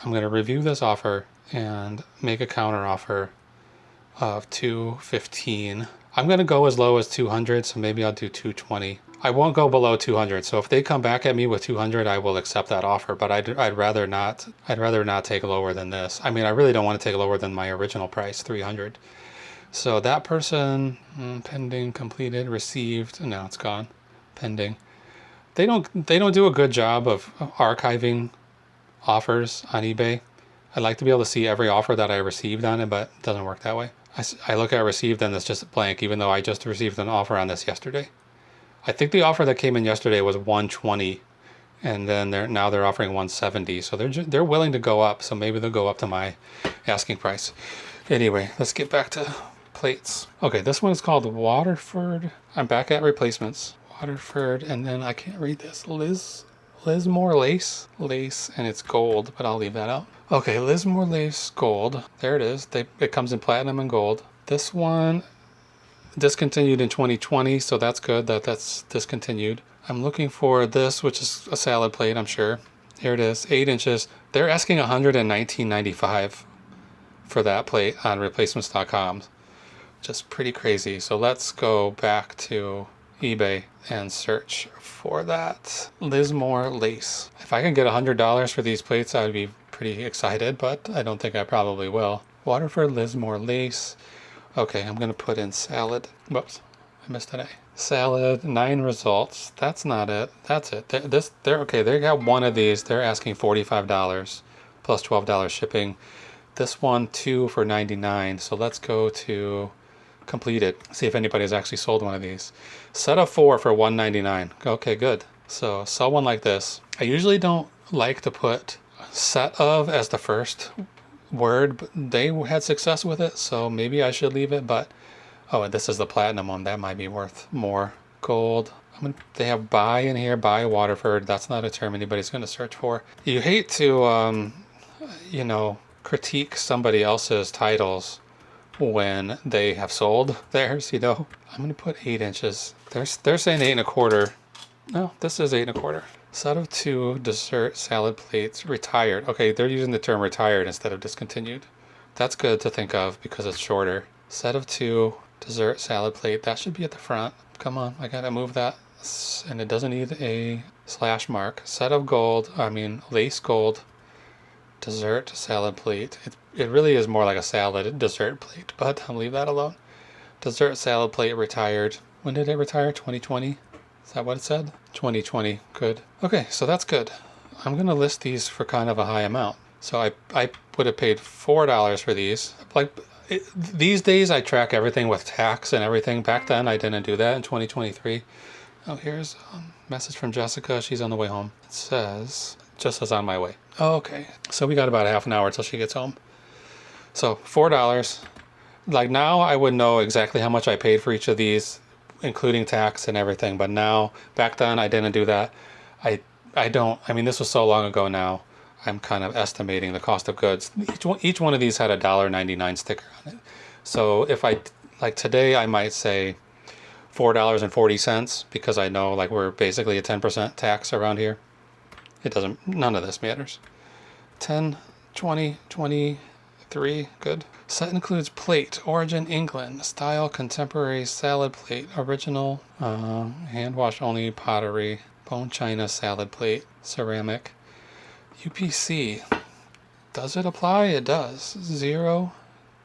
I'm gonna review this offer and make a counter offer of $215. I'm gonna go as low as $200, so maybe I'll do $220. I won't go below $200. So if they come back at me with $200, I will accept that offer. But I'd rather not. I'd rather not take lower than this. I really don't want to take lower than my original price, $300. So that person, pending, completed, received. No, it's gone. Pending. They don't do a good job of archiving offers on eBay. I'd like to be able to see every offer that I received on it, but it doesn't work that way. I look at received and it's just blank, even though I just received an offer on this yesterday. I think the offer that came in yesterday was $120, and then they're offering $170. So they're willing to go up. So maybe they'll go up to my asking price. Anyway, let's get back to plates. Okay, this one is called Waterford. I'm back at replacements. Waterford, and then I can't read this. Lismore lace, and it's gold, but I'll leave that out. Okay, Lismore lace gold. There it is. It comes in platinum and gold. This one discontinued in 2020, so that's good that that's discontinued. I'm looking for this, which is a salad plate, I'm sure. Here it is, 8 inches. They're asking $119.95 for that plate on replacements.com. Just pretty crazy. So let's go back to eBay and search for that Lismore lace. If I can get $100 for these plates, I would be pretty excited, but I don't think I probably will. Waterford Lismore lace. Okay, I'm going to put in salad. Whoops, I missed an A. Salad, 9 results. That's not it. That's it. Okay, they got one of these. They're asking $45 plus $12 shipping. This one, 2 for $99. So let's go to completed. See if anybody's actually sold one of these. Set of 4 for $199. Okay, good. So sell one like this. I usually don't like to put set of as the first word, but they had success with it, so maybe I should leave it. But this is the platinum one. That might be worth more. Gold. They have buy in here. Buy Waterford. That's not a term anybody's going to search for. You hate to critique somebody else's titles when they have sold theirs. I'm going to put 8 inches. They're saying 8 1/4. No, this is 8 1/4. Set of 2 dessert salad plates, retired. Okay, they're using the term retired instead of discontinued. That's good to think of because it's shorter. Set of 2 dessert salad plate. That should be at the front. Come on, I gotta move that. And it doesn't need a slash mark. Set of lace gold dessert salad plate. It really is more like a salad dessert plate, but I'll leave that alone. Dessert salad plate retired. When did it retire? 2020? Is that what it said? 2020. Good. Okay, so that's good. I'm going to list these for kind of a high amount. So I would have paid $4 for these. Like, These days I track everything with tax and everything. Back then I didn't do that in 2023. Oh, here's a message from Jessica. She's on the way home. It says, just as on my way. Oh, okay. So we got about a half an hour till she gets home. So $4. Like now I would know exactly how much I paid for each of these, including tax and everything. But now, back then I didn't do that. I don't, I mean, this was so long ago now. I'm kind of estimating the cost of goods. Each one of these had a $1.99 sticker on it. So if I, like today, I might say $4.40 because I know like we're basically a 10% tax around here. It doesn't, none of this matters. 10, 20, 23, good. Set includes plate, origin England, style contemporary salad plate, original, hand wash only pottery, bone china salad plate, ceramic. UPC, does it apply? It does. 0,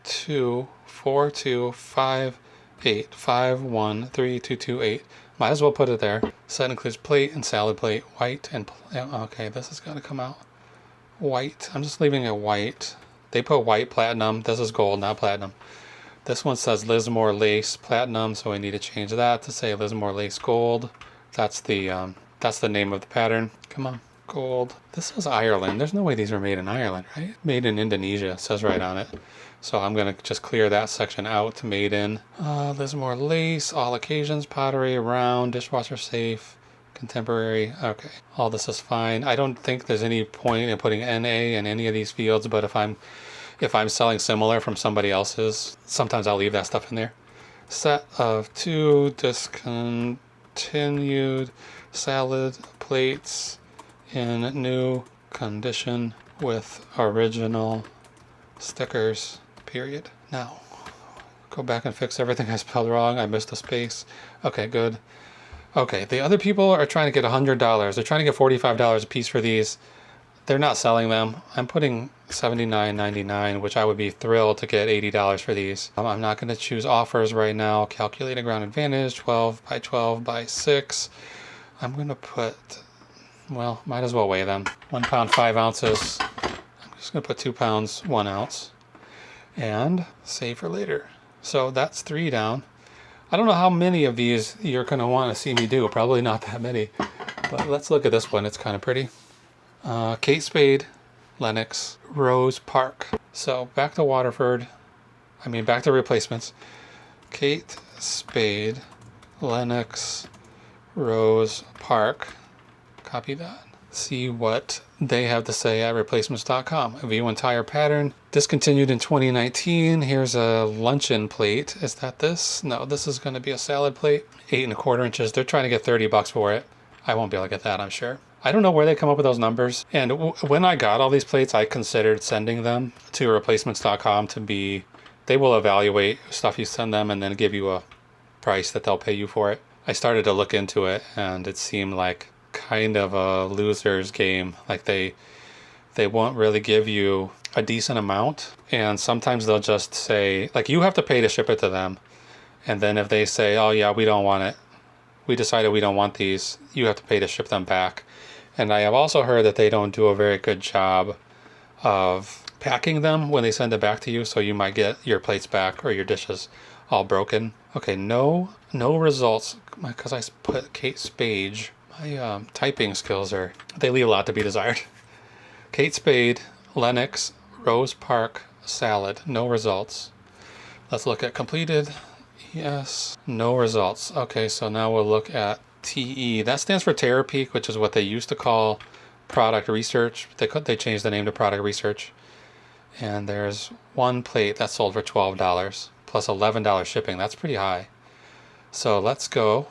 2, 4, 2, 5, 8, 5, 1, 3, 2, 2, 8. Might as well put it there. Set includes plate and salad plate, white and, okay, this is gonna come out. White, I'm just leaving it white. They put white platinum. This is gold, not platinum. This one says Lismore lace platinum, so I need to change that to say Lismore lace gold. That's the name of the pattern. Come on, gold. This is Ireland. There's no way these were made in Ireland, right? Made in Indonesia, it says right on it. So I'm gonna just clear that section out. Made in Lismore lace, all occasions, pottery, round, dishwasher safe, contemporary. Okay, all this is fine. I don't think there's any point in putting NA in any of these fields, but if I'm selling similar from somebody else's, sometimes I'll leave that stuff in there. Set of 2 discontinued salad plates in new condition with original stickers, period. Now, go back and fix everything I spelled wrong. I missed a space. Okay, good. Okay, the other people are trying to get $100. They're trying to get $45 a piece for these. They're not selling them. I'm putting $79.99, which I would be thrilled to get $80 for these. I'm not going to choose offers right now. Calculate a ground advantage, 12 by 12 by 6. I'm going to put, well, might as well weigh them. 1 pound, 5 ounces. I'm just going to put 2 pounds, 1 ounce. And save for later. So that's 3 down. I don't know how many of these you're going to want to see me do. Probably not that many. But let's look at this one. It's kind of pretty. Kate Spade, Lenox, Rose Park. So back to Waterford. Back to replacements. Kate Spade, Lenox, Rose Park. Copy that. See what they have to say at replacements.com. View entire pattern. Discontinued in 2019. Here's a luncheon plate. Is that this? No, this is going to be a salad plate. 8 1/4 inches. They're trying to get $30 for it. I won't be able to get that, I'm sure. I don't know where they come up with those numbers. And when I got all these plates, I considered sending them to replacements.com to be, they will evaluate stuff you send them and then give you a price that they'll pay you for it. I started to look into it and it seemed like kind of a loser's game. Like they won't really give you a decent amount, and sometimes they'll just say, like, you have to pay to ship it to them, and then if they say, oh yeah, we don't want it, we decided we don't want these, you have to pay to ship them back. And I have also heard that they don't do a very good job of packing them when they send it back to you, so you might get your plates back or your dishes all broken. Okay, no results, because I put Kate Spade. My typing skills they leave a lot to be desired. Kate Spade, Lenox, Rose Park, salad, no results. Let's look at completed. Yes, no results. Okay, so now we'll look at TE. That stands for Terapeak, which is what they used to call product research. They changed the name to product research. And there's one plate that sold for $12 plus $11 shipping. That's pretty high. So let's go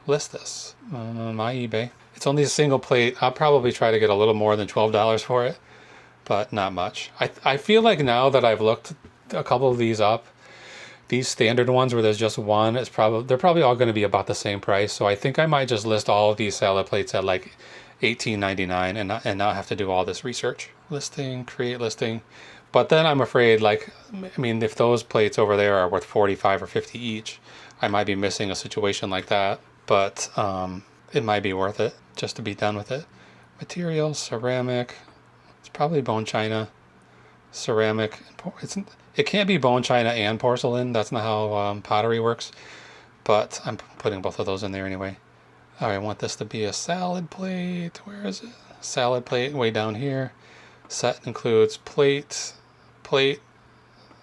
list this on my eBay. It's only a single plate. I'll probably try to get a little more than $12 for it, but not much. I feel like now that I've looked a couple of these up, these standard ones where there's just one, they're probably all going to be about the same price. So I think I might just list all of these salad plates at like $18.99 and not have to do all this research. Listing, create listing. But then I'm afraid, like, if those plates over there are worth 45 or 50 each, I might be missing a situation like that. But it might be worth it just to be done with it. Material, ceramic. It's probably bone china. Ceramic. It can't be bone china and porcelain. That's not how pottery works. But I'm putting both of those in there anyway. All right, I want this to be a salad plate. Where is it? Salad plate way down here. Set includes plate, plate,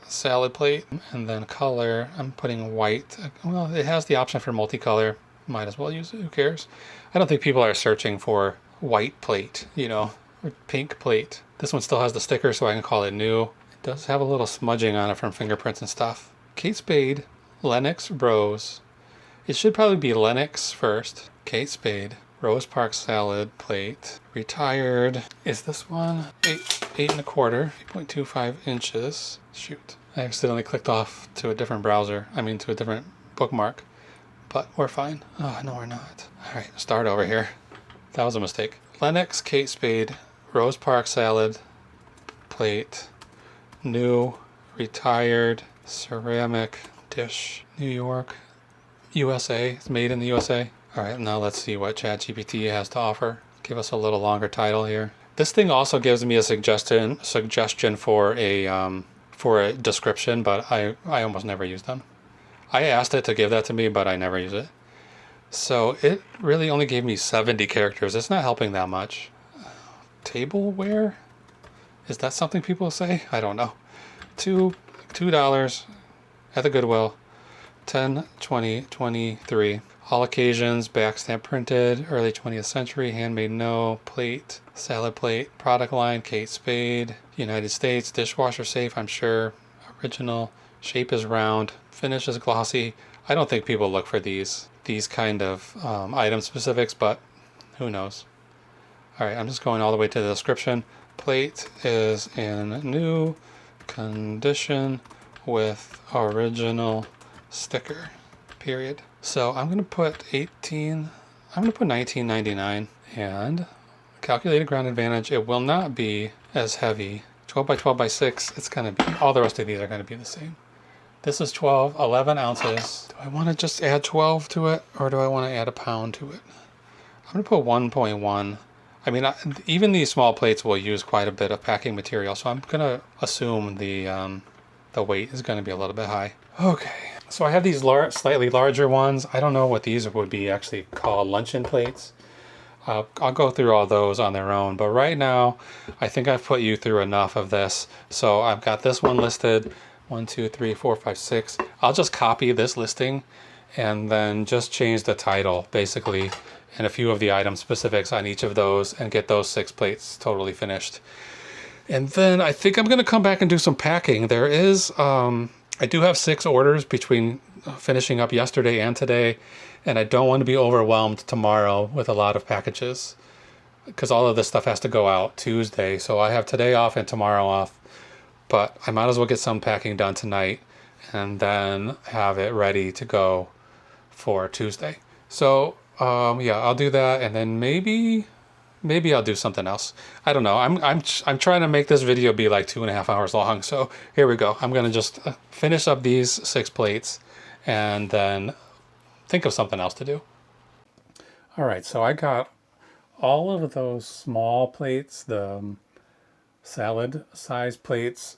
salad plate, and then color. I'm putting white. Well, it has the option for multicolor. Might as well use it. Who cares? I don't think people are searching for white plate, you know, or pink plate. This one still has the sticker, so I can call it new. It does have a little smudging on it from fingerprints and stuff. Kate Spade, Lennox Rose. It should probably be Lennox first. Kate Spade, Rose Park salad plate. Retired. Is this one 8.25, 8.25 inches? Shoot. I accidentally clicked off to a different browser. I mean to a different bookmark. But we're fine. Oh, no, we're not. All right, start over here. That was a mistake. Lennox, Kate Spade, Rose Park salad plate. New, retired, ceramic dish. New York, USA. It's made in the USA. All right, now let's see what ChatGPT has to offer. Give us a little longer title here. This thing also gives me a suggestion for a description, but I almost never use them. I asked it to give that to me, but I never use it. So it really only gave me 70 characters. It's not helping that much. Tableware? Is that something people say? I don't know. $2 at the Goodwill. 10, 20, 23. All occasions, backstamp printed, early 20th century, handmade no, plate, salad plate, product line, Kate Spade, United States, dishwasher safe, I'm sure, original, shape is round, finish is glossy. I don't think people look for these kind of item specifics, but who knows. All right, I'm just going all the way to the description. Plate is in new condition with original sticker, period. So I'm going to put $19.99 and calculated ground advantage. It will not be as heavy. 12 by 12 by 6, it's going to be, all the rest of these are going to be the same. This is 11 ounces. Do I want to just add 12 to it, or do I want to add a pound to it? I'm going to put 1.1. I mean, even these small plates will use quite a bit of packing material, so I'm going to assume the weight is going to be a little bit high. Okay, so I have these slightly larger ones. I don't know what these would be actually called, luncheon plates. I'll go through all those on their own, but right now I think I've put you through enough of this. So I've got this one listed, 1, 2, 3, 4, 5, 6. I'll just copy this listing and then just change the title basically and a few of the item specifics on each of those and get those 6 plates totally finished. And then I think I'm going to come back and do some packing. There is, I do have 6 orders between finishing up yesterday and today, and I don't want to be overwhelmed tomorrow with a lot of packages because all of this stuff has to go out Tuesday. So I have today off and tomorrow off, but I might as well get some packing done tonight and then have it ready to go for Tuesday. So yeah, I'll do that, and then maybe I'll do something else. I don't know. I'm trying to make this video be like 2.5 hours long. So here we go. I'm gonna just finish up these 6 plates, and then think of something else to do. All right. So I got all of those small plates, the salad size plates,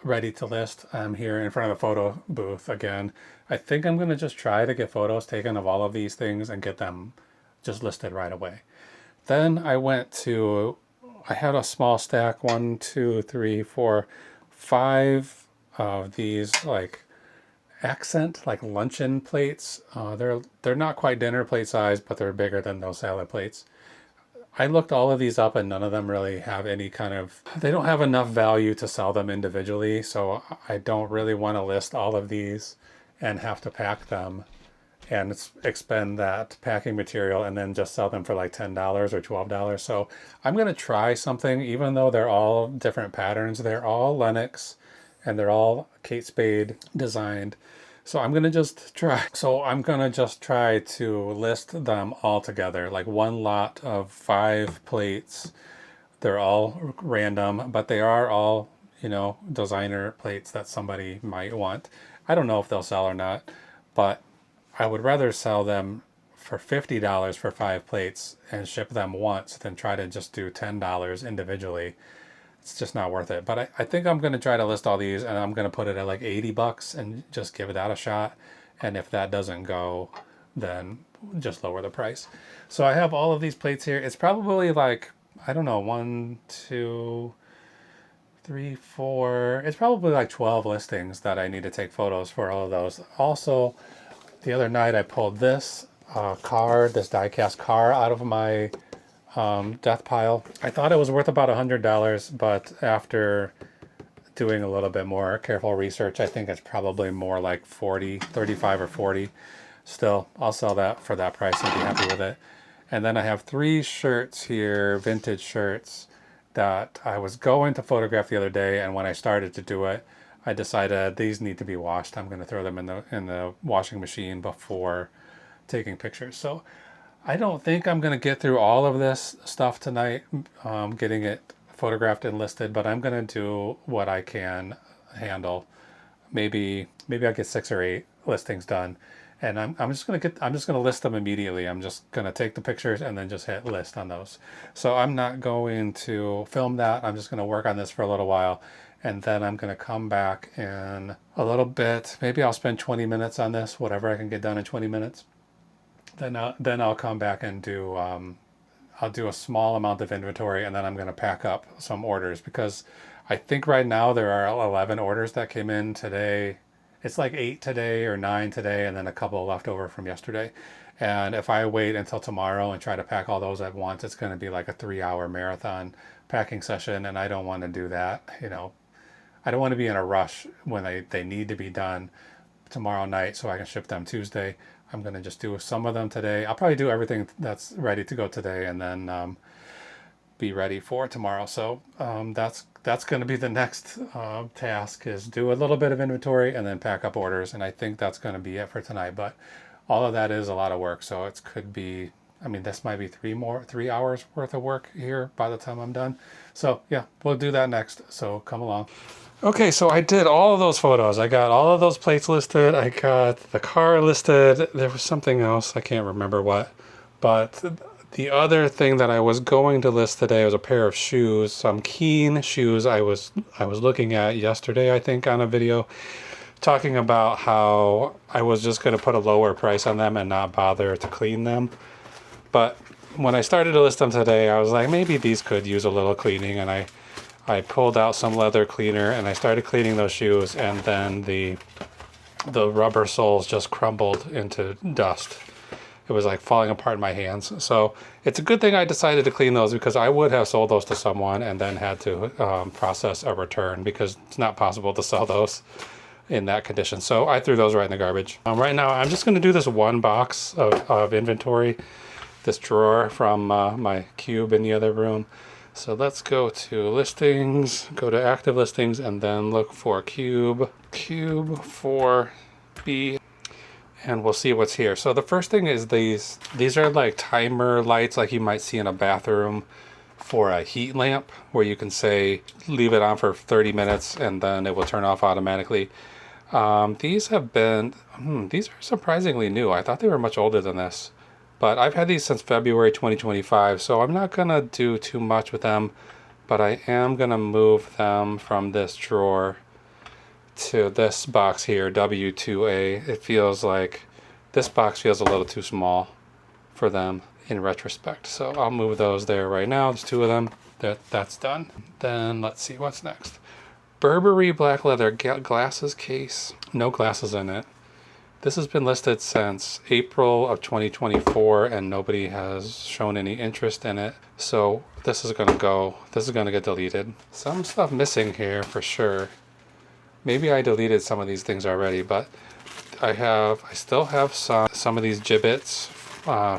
ready to list. I'm here in front of the photo booth again. I think I'm gonna just try to get photos taken of all of these things and get them just listed right away. Then I had a small stack, 1, 2, 3, 4, 5 of these like accent, like luncheon plates. They're not quite dinner plate size, but they're bigger than those salad plates. I looked all of these up and none of them really have any kind of, they don't have enough value to sell them individually. So I don't really want to list all of these and have to pack them and expend that packing material and then just sell them for like $10 or $12. So I'm going to try something, even though they're all different patterns. They're all Lennox and they're all Kate Spade designed. So I'm going to just try. So I'm going to just try to list them all together, like one lot of 5 plates. They're all random, but they are all, you know, designer plates that somebody might want. I don't know if they'll sell or not, but I would rather sell them for $50 for 5 plates and ship them once than try to just do $10 individually. it's just not worth it. But I think I'm going to try to list all these, and I'm going to put it at like $80 and just give that a shot. And if that doesn't go, then just lower the price. So I have all of these plates here. It's probably like, I don't know, 1, 2, 3, 4. It's probably like 12 listings that I need to take photos for all of those. Also, the other night I pulled this this die-cast car out of my death pile. I thought it was worth about $100, but after doing a little bit more careful research, I think it's probably more like 40, 35 or 40. Still, I'll sell that for that price and be happy with it. And then I have 3 shirts here, vintage shirts, that I was going to photograph the other day, and when I started to do it, I decided these need to be washed. I'm going to throw them in the washing machine before taking pictures. So I don't think I'm going to get through all of this stuff tonight, getting it photographed and listed, but I'm going to do what I can handle. Maybe I'll get 6 or 8 listings done, and I'm just going to list them immediately. I'm just going to take the pictures and then just hit list on those. So I'm not going to film that. I'm just going to work on this for a little while, and then I'm going to come back in a little bit. Maybe I'll spend 20 minutes on this, whatever I can get done in 20 minutes. Then I'll come back and do I'll do a small amount of inventory, and then I'm going to pack up some orders, because I think right now there are 11 orders that came in today. It's like 8 today or 9 today, and then a couple left over from yesterday. And if I wait until tomorrow and try to pack all those at once, it's going to be like a 3-hour marathon packing session, and I don't want to do that. I don't want to be in a rush when they need to be done tomorrow night so I can ship them Tuesday. I'm going to just do some of them today. I'll probably do everything that's ready to go today, and then be ready for tomorrow. So that's going to be the next task, is do a little bit of inventory and then pack up orders. And I think that's going to be it for tonight. But all of that is a lot of work. So it could be, this might be 3 hours worth of work here by the time I'm done. So yeah, we'll do that next. So come along. Okay, so I did all of those photos. I got all of those plates listed. I got the car listed. There was something else. I can't remember what. But the other thing that I was going to list today was a pair of shoes, some Keen shoes I was looking at yesterday, I think, on a video, talking about how I was just going to put a lower price on them and not bother to clean them. But when I started to list them today, I was like, maybe these could use a little cleaning, and I pulled out some leather cleaner and I started cleaning those shoes, and then the rubber soles just crumbled into dust. It was like falling apart in my hands. So it's a good thing I decided to clean those, because I would have sold those to someone and then had to process a return, because it's not possible to sell those in that condition. So I threw those right in the garbage. Right now I'm just going to do this one box of inventory, this drawer from my cube in the other room. So let's go to listings, go to active listings, and then look for cube 4B, and we'll see what's here. So the first thing is these are like timer lights, like you might see in a bathroom for a heat lamp, where you can say leave it on for 30 minutes and then it will turn off automatically. These are surprisingly new. I thought they were much older than this. But I've had these since February 2025, so I'm not going to do too much with them, but I am going to move them from this drawer to this box here, W2A. It feels like this box feels a little too small for them in retrospect. So I'll move those there right now. There's 2 of them. That's done. Then let's see what's next. Burberry black leather glasses case. No glasses in it. This has been listed since April of 2024, and nobody has shown any interest in it. So this is going to get deleted. Some stuff missing here for sure. Maybe I deleted some of these things already, but I still have some of these gibbets,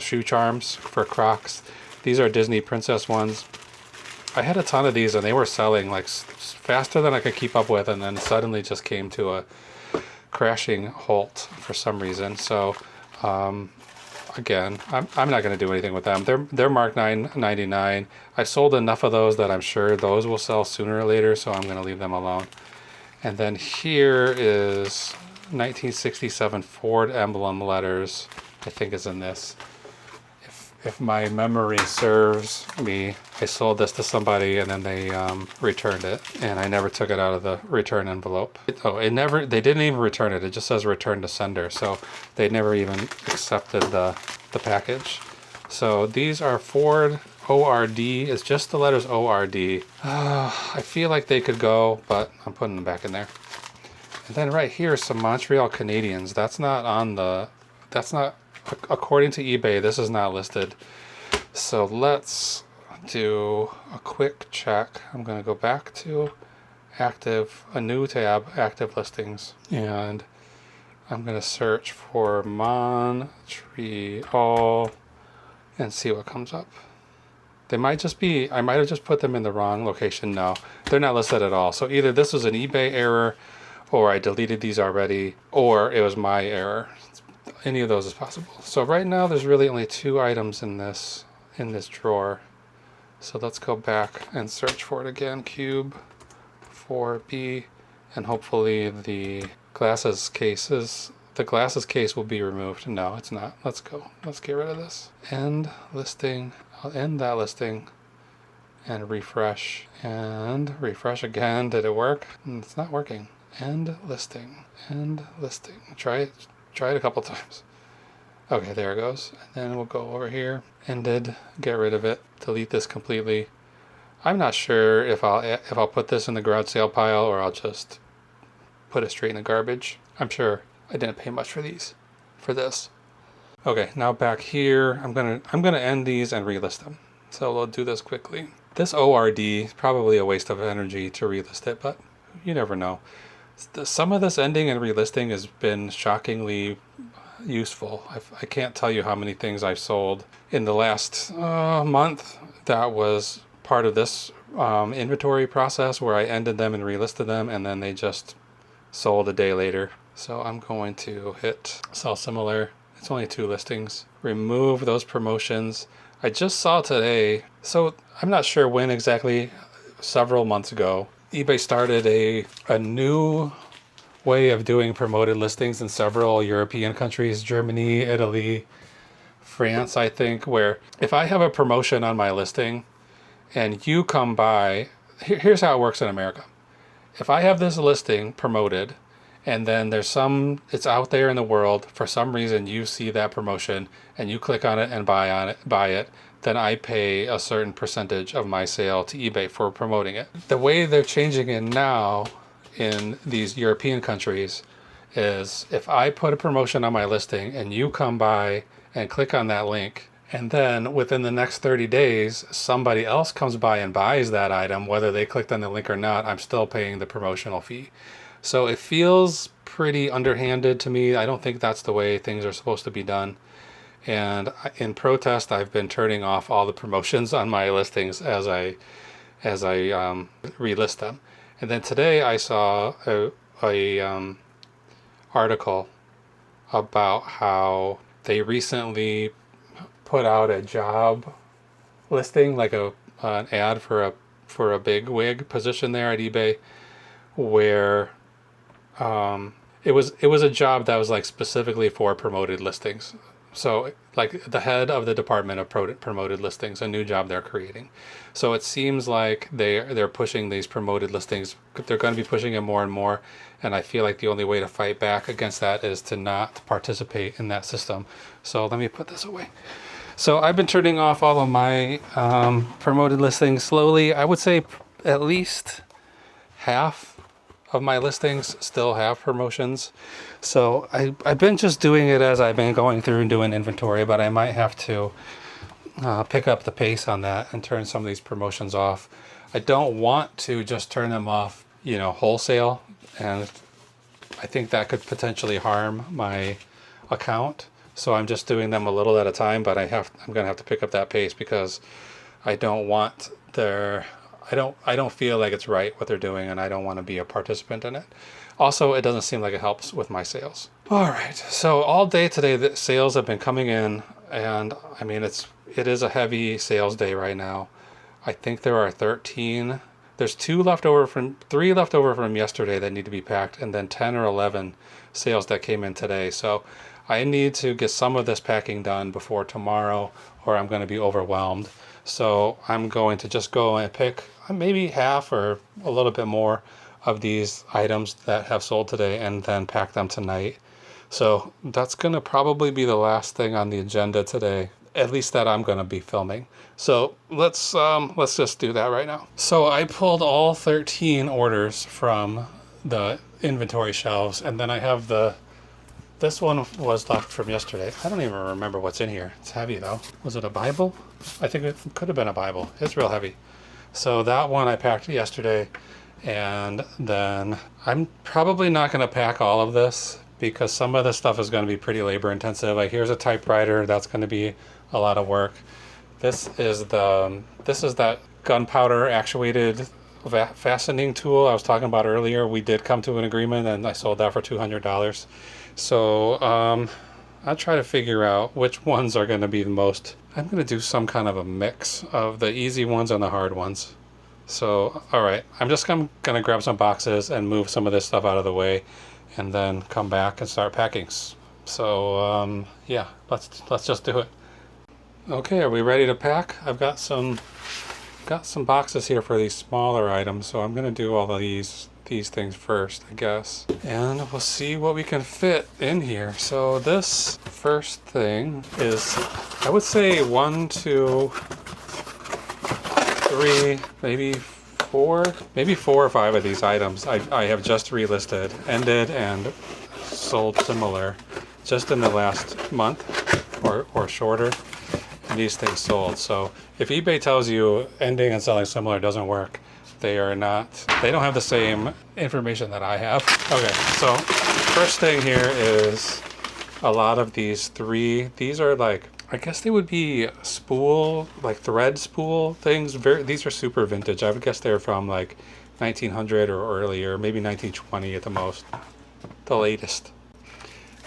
shoe charms for Crocs. These are Disney princess ones. I had a ton of these, and they were selling like faster than I could keep up with, and then suddenly just came to a crashing halt for some reason. So again, I'm not going to do anything with them. They're marked $9.99. I sold enough of those that I'm sure those will sell sooner or later, so I'm going to leave them alone. And then here is 1967 Ford emblem letters, I think is in this. if my memory serves me, I sold this to somebody and then they returned it, and I never took it out of the return envelope. They didn't even return it. It just says return to sender. So they never even accepted the package. So these are Ford ORD. It's just the letters ORD. I feel like they could go, but I'm putting them back in there. And then right here, some Montreal Canadians. That's not, according to eBay, this is not listed. So let's do a quick check. I'm going to go back to a new tab, active listings, and I'm going to search for Montreal and see what comes up. They might just be, I might have just put them in the wrong location. No, they're not listed at all. So either this was an eBay error, or I deleted these already, or it was my error. Any of those is possible. So right now there's really only 2 items in this drawer. So let's go back and search for it again. Cube 4B, and hopefully the glasses case will be removed. No, it's not. Let's go. Let's get rid of this. End listing. I'll end that listing and refresh again. Did it work? It's not working. End listing. Try it a couple times. Okay, there it goes. And then we'll go over here. Ended. Get rid of it. Delete this completely. I'm not sure if I'll put this in the garage sale pile or I'll just put it straight in the garbage. I'm sure I didn't pay much for this. Okay, now back here, I'm gonna end these and relist them. So we'll do this quickly. This ORD is probably a waste of energy to relist it, but you never know. Some of this ending and relisting has been shockingly useful. I can't tell you how many things I've sold in the last month that was part of this inventory process where I ended them and relisted them, and then they just sold a day later. So I'm going to hit sell similar. It's only 2 listings. Remove those promotions. I just saw today, so I'm not sure when exactly, several months ago, eBay started a new way of doing promoted listings in several European countries, Germany, Italy, France, I think, where if I have a promotion on my listing and you come by, here's how it works in America. If I have this listing promoted and then it's out there in the world, for some reason you see that promotion and you click on it and buy it, then I pay a certain percentage of my sale to eBay for promoting it. The way they're changing it now in these European countries is if I put a promotion on my listing and you come by and click on that link, and then within the next 30 days, somebody else comes by and buys that item, whether they clicked on the link or not, I'm still paying the promotional fee. So it feels pretty underhanded to me. I don't think that's the way things are supposed to be done. And in protest, I've been turning off all the promotions on my listings as I relist them. And then today I saw a article about how they recently put out a job listing, like an ad for a big wig position there at eBay, where it was a job that was like specifically for promoted listings. So like the head of the department of promoted listings, a new job they're creating. So it seems like they're pushing these promoted listings. They're going to be pushing it more and more. And I feel like the only way to fight back against that is to not participate in that system. So let me put this away. So I've been turning off all of my promoted listings slowly. I would say at least half of my listings still have promotions. So I've been just doing it as I've been going through and doing inventory, but I might have to pick up the pace on that and turn some of these promotions off. I don't want to just turn them off, wholesale, and I think that could potentially harm my account. So I'm just doing them a little at a time, but I'm going to have to pick up that pace because I don't want I don't feel like it's right what they're doing, and I don't want to be a participant in it. Also, it doesn't seem like it helps with my sales. All right, so all day today, the sales have been coming in, and I mean, it is a heavy sales day right now. I think there are 13. There's 3 left over from yesterday that need to be packed, and then 10 or 11 sales that came in today. So I need to get some of this packing done before tomorrow or I'm going to be overwhelmed. So I'm going to just go and pick maybe half or a little bit more of these items that have sold today and then pack them tonight. So that's going to probably be the last thing on the agenda today, at least that I'm going to be filming. So let's just do that right now. So I pulled all 13 orders from the inventory shelves, and then I have this one was left from yesterday. I don't even remember what's in here. It's heavy though. Was it a Bible? I think it could have been a Bible. It's real heavy. So that one I packed yesterday, and then I'm probably not going to pack all of this because some of the stuff is going to be pretty labor intensive. Like here's a typewriter. That's going to be a lot of work. This is that gunpowder actuated fastening tool I was talking about earlier. We did come to an agreement and I sold that for $200. So I'll try to figure out which ones are going to be the most. I'm going to do some kind of a mix of the easy ones and the hard ones. So, all right, I'm just going to grab some boxes and move some of this stuff out of the way and then come back and start packing. So yeah, let's just do it. Okay, are we ready to pack? I've got some boxes here for these smaller items, so I'm going to do all of these things first, I guess. And we'll see what we can fit in here. So this first thing is, I would say 1, 2, 3, maybe 4 or 5 of these items I have just relisted, ended, and sold similar just in the last month or shorter. And these things sold. So if eBay tells you ending and selling similar doesn't work, they don't have the same information that I have. Okay, so first thing here is a lot of these are like, I guess they would be spool, like thread spool things. These are super vintage. I would guess they're from like 1900 or earlier, maybe 1920 at the most, the latest.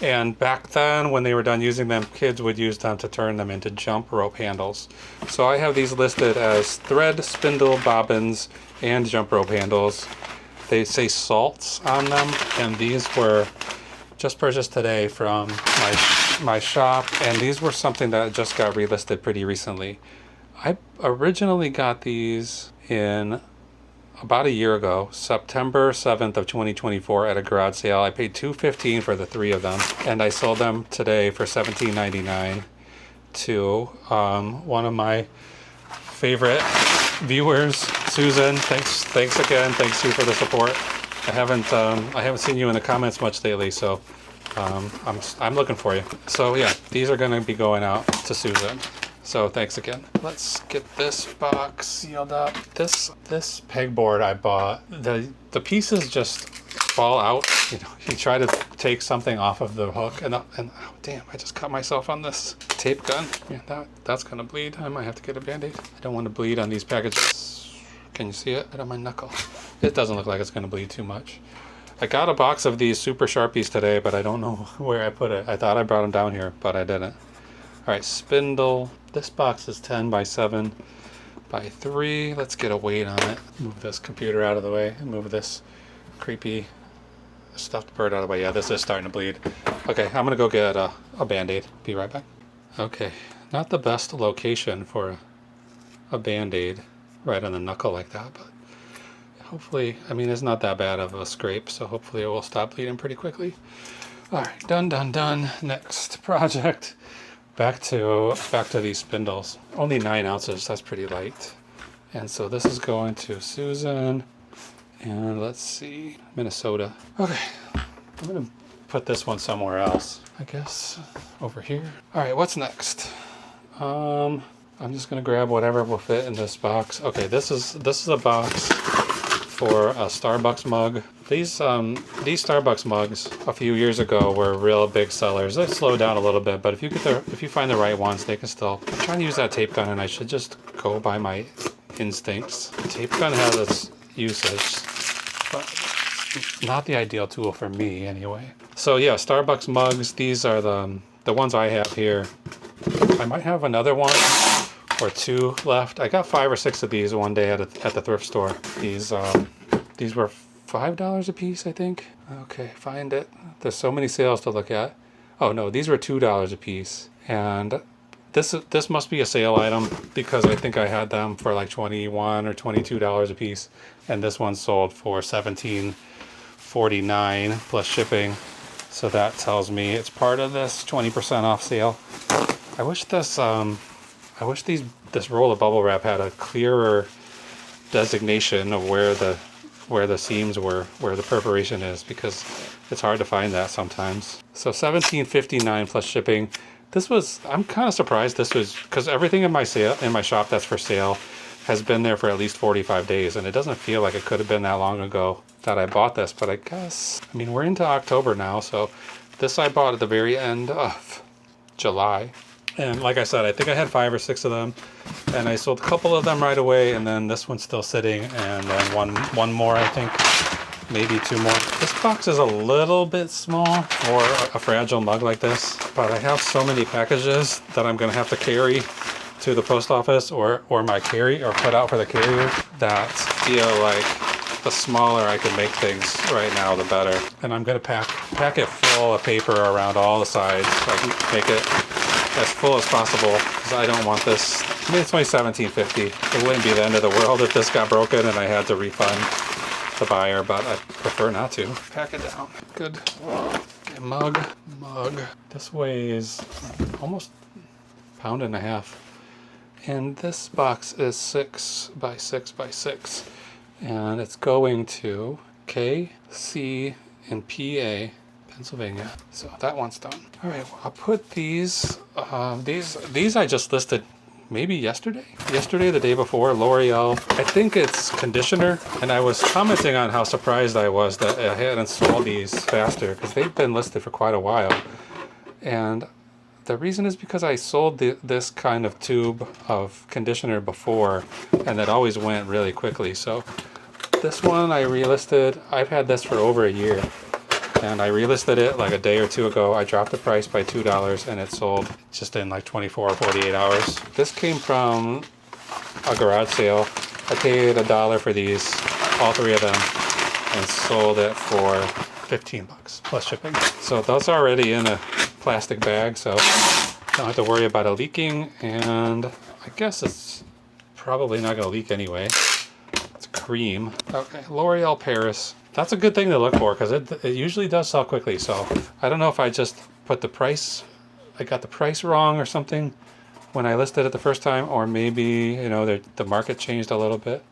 And back then, when they were done using them, kids would use them to turn them into jump rope handles. So I have these listed as thread, spindle, bobbins, and jump rope handles. They say salts on them, and these were just purchased today from my shop, and these were something that just got relisted pretty recently. I originally got these in about a year ago, September 7th of 2024 at a garage sale. I paid $215 for the 3 of them, and I sold them today for $17.99 to one of my favorite viewers, Susan. Thanks again. Thanks you for the support. I haven't seen you in the comments much lately, so I'm looking for you. So yeah, these are going to be going out to Susan. So thanks again. Let's get this box sealed up. This pegboard I bought, the pieces just fall out. You know, you try to take something off of the hook, and oh damn, I just cut myself on this tape gun. Yeah, that's gonna bleed. I might have to get a Band-Aid. I don't want to bleed on these packages. Can you see it? Right on my knuckle. It doesn't look like it's gonna bleed too much. I got a box of these Super Sharpies today, but I don't know where I put it. I thought I brought them down here, but I didn't. All right, spindle. This box is 10 by 7 by 3. Let's get a weight on it. Move this computer out of the way and move this creepy stuffed bird out of the way. Yeah, this is starting to bleed. Okay, I'm gonna go get a Band-Aid. Be right back. Okay, not the best location for a Band-Aid right on the knuckle like that, but hopefully, I mean, it's not that bad of a scrape, so hopefully it will stop bleeding pretty quickly. All right, done. Next project. Back to these spindles. Only 9 ounces, that's pretty light. And so this is going to Susan, and let's see, Minnesota. Okay, I'm gonna put this one somewhere else. I guess over here. All right, what's next? I'm just gonna grab whatever will fit in this box. Okay, this is a box for a Starbucks mug. These Starbucks mugs a few years ago were real big sellers. They slowed down a little bit, but if you find the right ones, they can still. I'm trying to use that tape gun, and I should just go by my instincts. The tape gun has its usage, but not the ideal tool for me anyway. So yeah, Starbucks mugs. These are the ones I have here. I might have another one or 2 left. I got 5 or 6 of these one day at the thrift store. These were $5 a piece, I think. Okay, find it. There's so many sales to look at. Oh no, these were $2 a piece, and This must be a sale item because I think I had them for like $21 or $22 a piece, and this one sold for $17.49 plus shipping. So that tells me it's part of this 20% off sale. I wish this this roll of bubble wrap had a clearer designation of where the seams were, where the perforation is, because it's hard to find that sometimes. So $17.59 plus shipping. I'm kind of surprised this was, because everything in my shop that's for sale has been there for at least 45 days, and it doesn't feel like it could have been that long ago that I bought this. But I mean, we're into October now, so this I bought at the very end of July. And like I said, I think I had 5 or 6 of them, and I sold a couple of them right away, and then this one's still sitting, and then one more, I think, maybe 2 more. This box is a little bit small for a fragile mug like this, but I have so many packages that I'm gonna have to carry to the post office or put out for the carrier, that feel like the smaller I can make things right now, the better. And I'm gonna pack it full of paper around all the sides so I can make it as full as possible, because I don't want this. I mean, it's only $17.50. It wouldn't be the end of the world if this got broken and I had to refund the buyer, but I prefer not to. Pack it down. Good. Okay, mug. This weighs almost a pound and a half. And this box is 6 by 6 by 6. And it's going to K, C, and PA, Pennsylvania. So that one's done. All right, well, I'll put these I just listed maybe yesterday, the day before. L'Oreal, I think it's conditioner, and I was commenting on how surprised I was that I hadn't sold these faster, because they've been listed for quite a while. And the reason is because I sold this kind of tube of conditioner before, and it always went really quickly. So this one I relisted. I've had this for over a year, and I relisted it like a day or 2 ago. I dropped the price by $2, and it sold just in like 24 or 48 hours. This came from a garage sale. I paid $1 for these, all 3 of them, and sold it for $15 plus shipping. So that's already in a plastic bag, so don't have to worry about it leaking, and I guess it's probably not going to leak anyway. It's cream. Okay, L'Oreal Paris. That's a good thing to look for, because it usually does sell quickly. So I don't know if I just put the price, I got the price wrong or something when I listed it the first time, or maybe, you know, the market changed a little bit,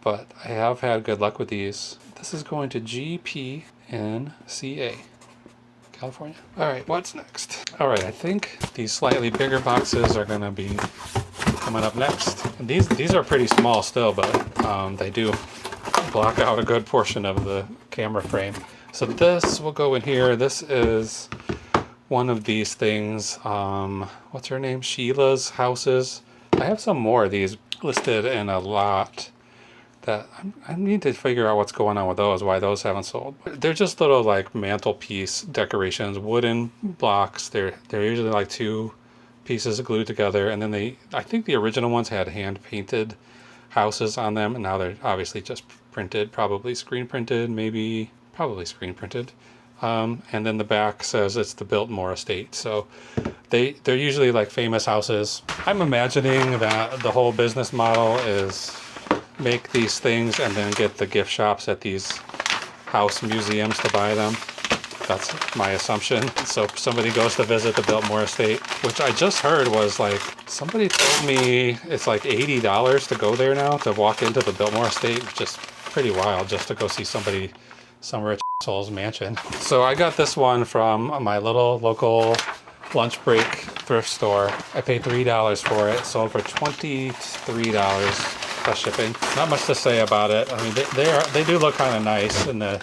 but I have had good luck with these. This is going to GPNCA, California. All right, what's next? All right, I think these slightly bigger boxes are gonna be coming up next. And these are pretty small still, but they do block out a good portion of the camera frame. So this will go in here. This is one of these things. What's her name? Sheila's Houses. I have some more of these listed in a lot that I need to figure out what's going on with those, why those haven't sold. They're just little like mantelpiece decorations, wooden blocks. They're usually like 2 pieces glued together, and then I think the original ones had hand painted houses on them, and now they're obviously just printed, probably screen printed, probably screen printed. And then the back says it's the Biltmore Estate. So they're usually like famous houses. I'm imagining that the whole business model is make these things and then get the gift shops at these house museums to buy them. That's my assumption. So if somebody goes to visit the Biltmore Estate, which I just heard was like, somebody told me it's like $80 to go there now, to walk into the Biltmore Estate, which is pretty wild, just to go see some rich asshole's mansion. So I got this one from my little local lunch break thrift store. I paid $3 for it, sold for $23 plus shipping. Not much to say about it. I mean, they do look kind of nice in the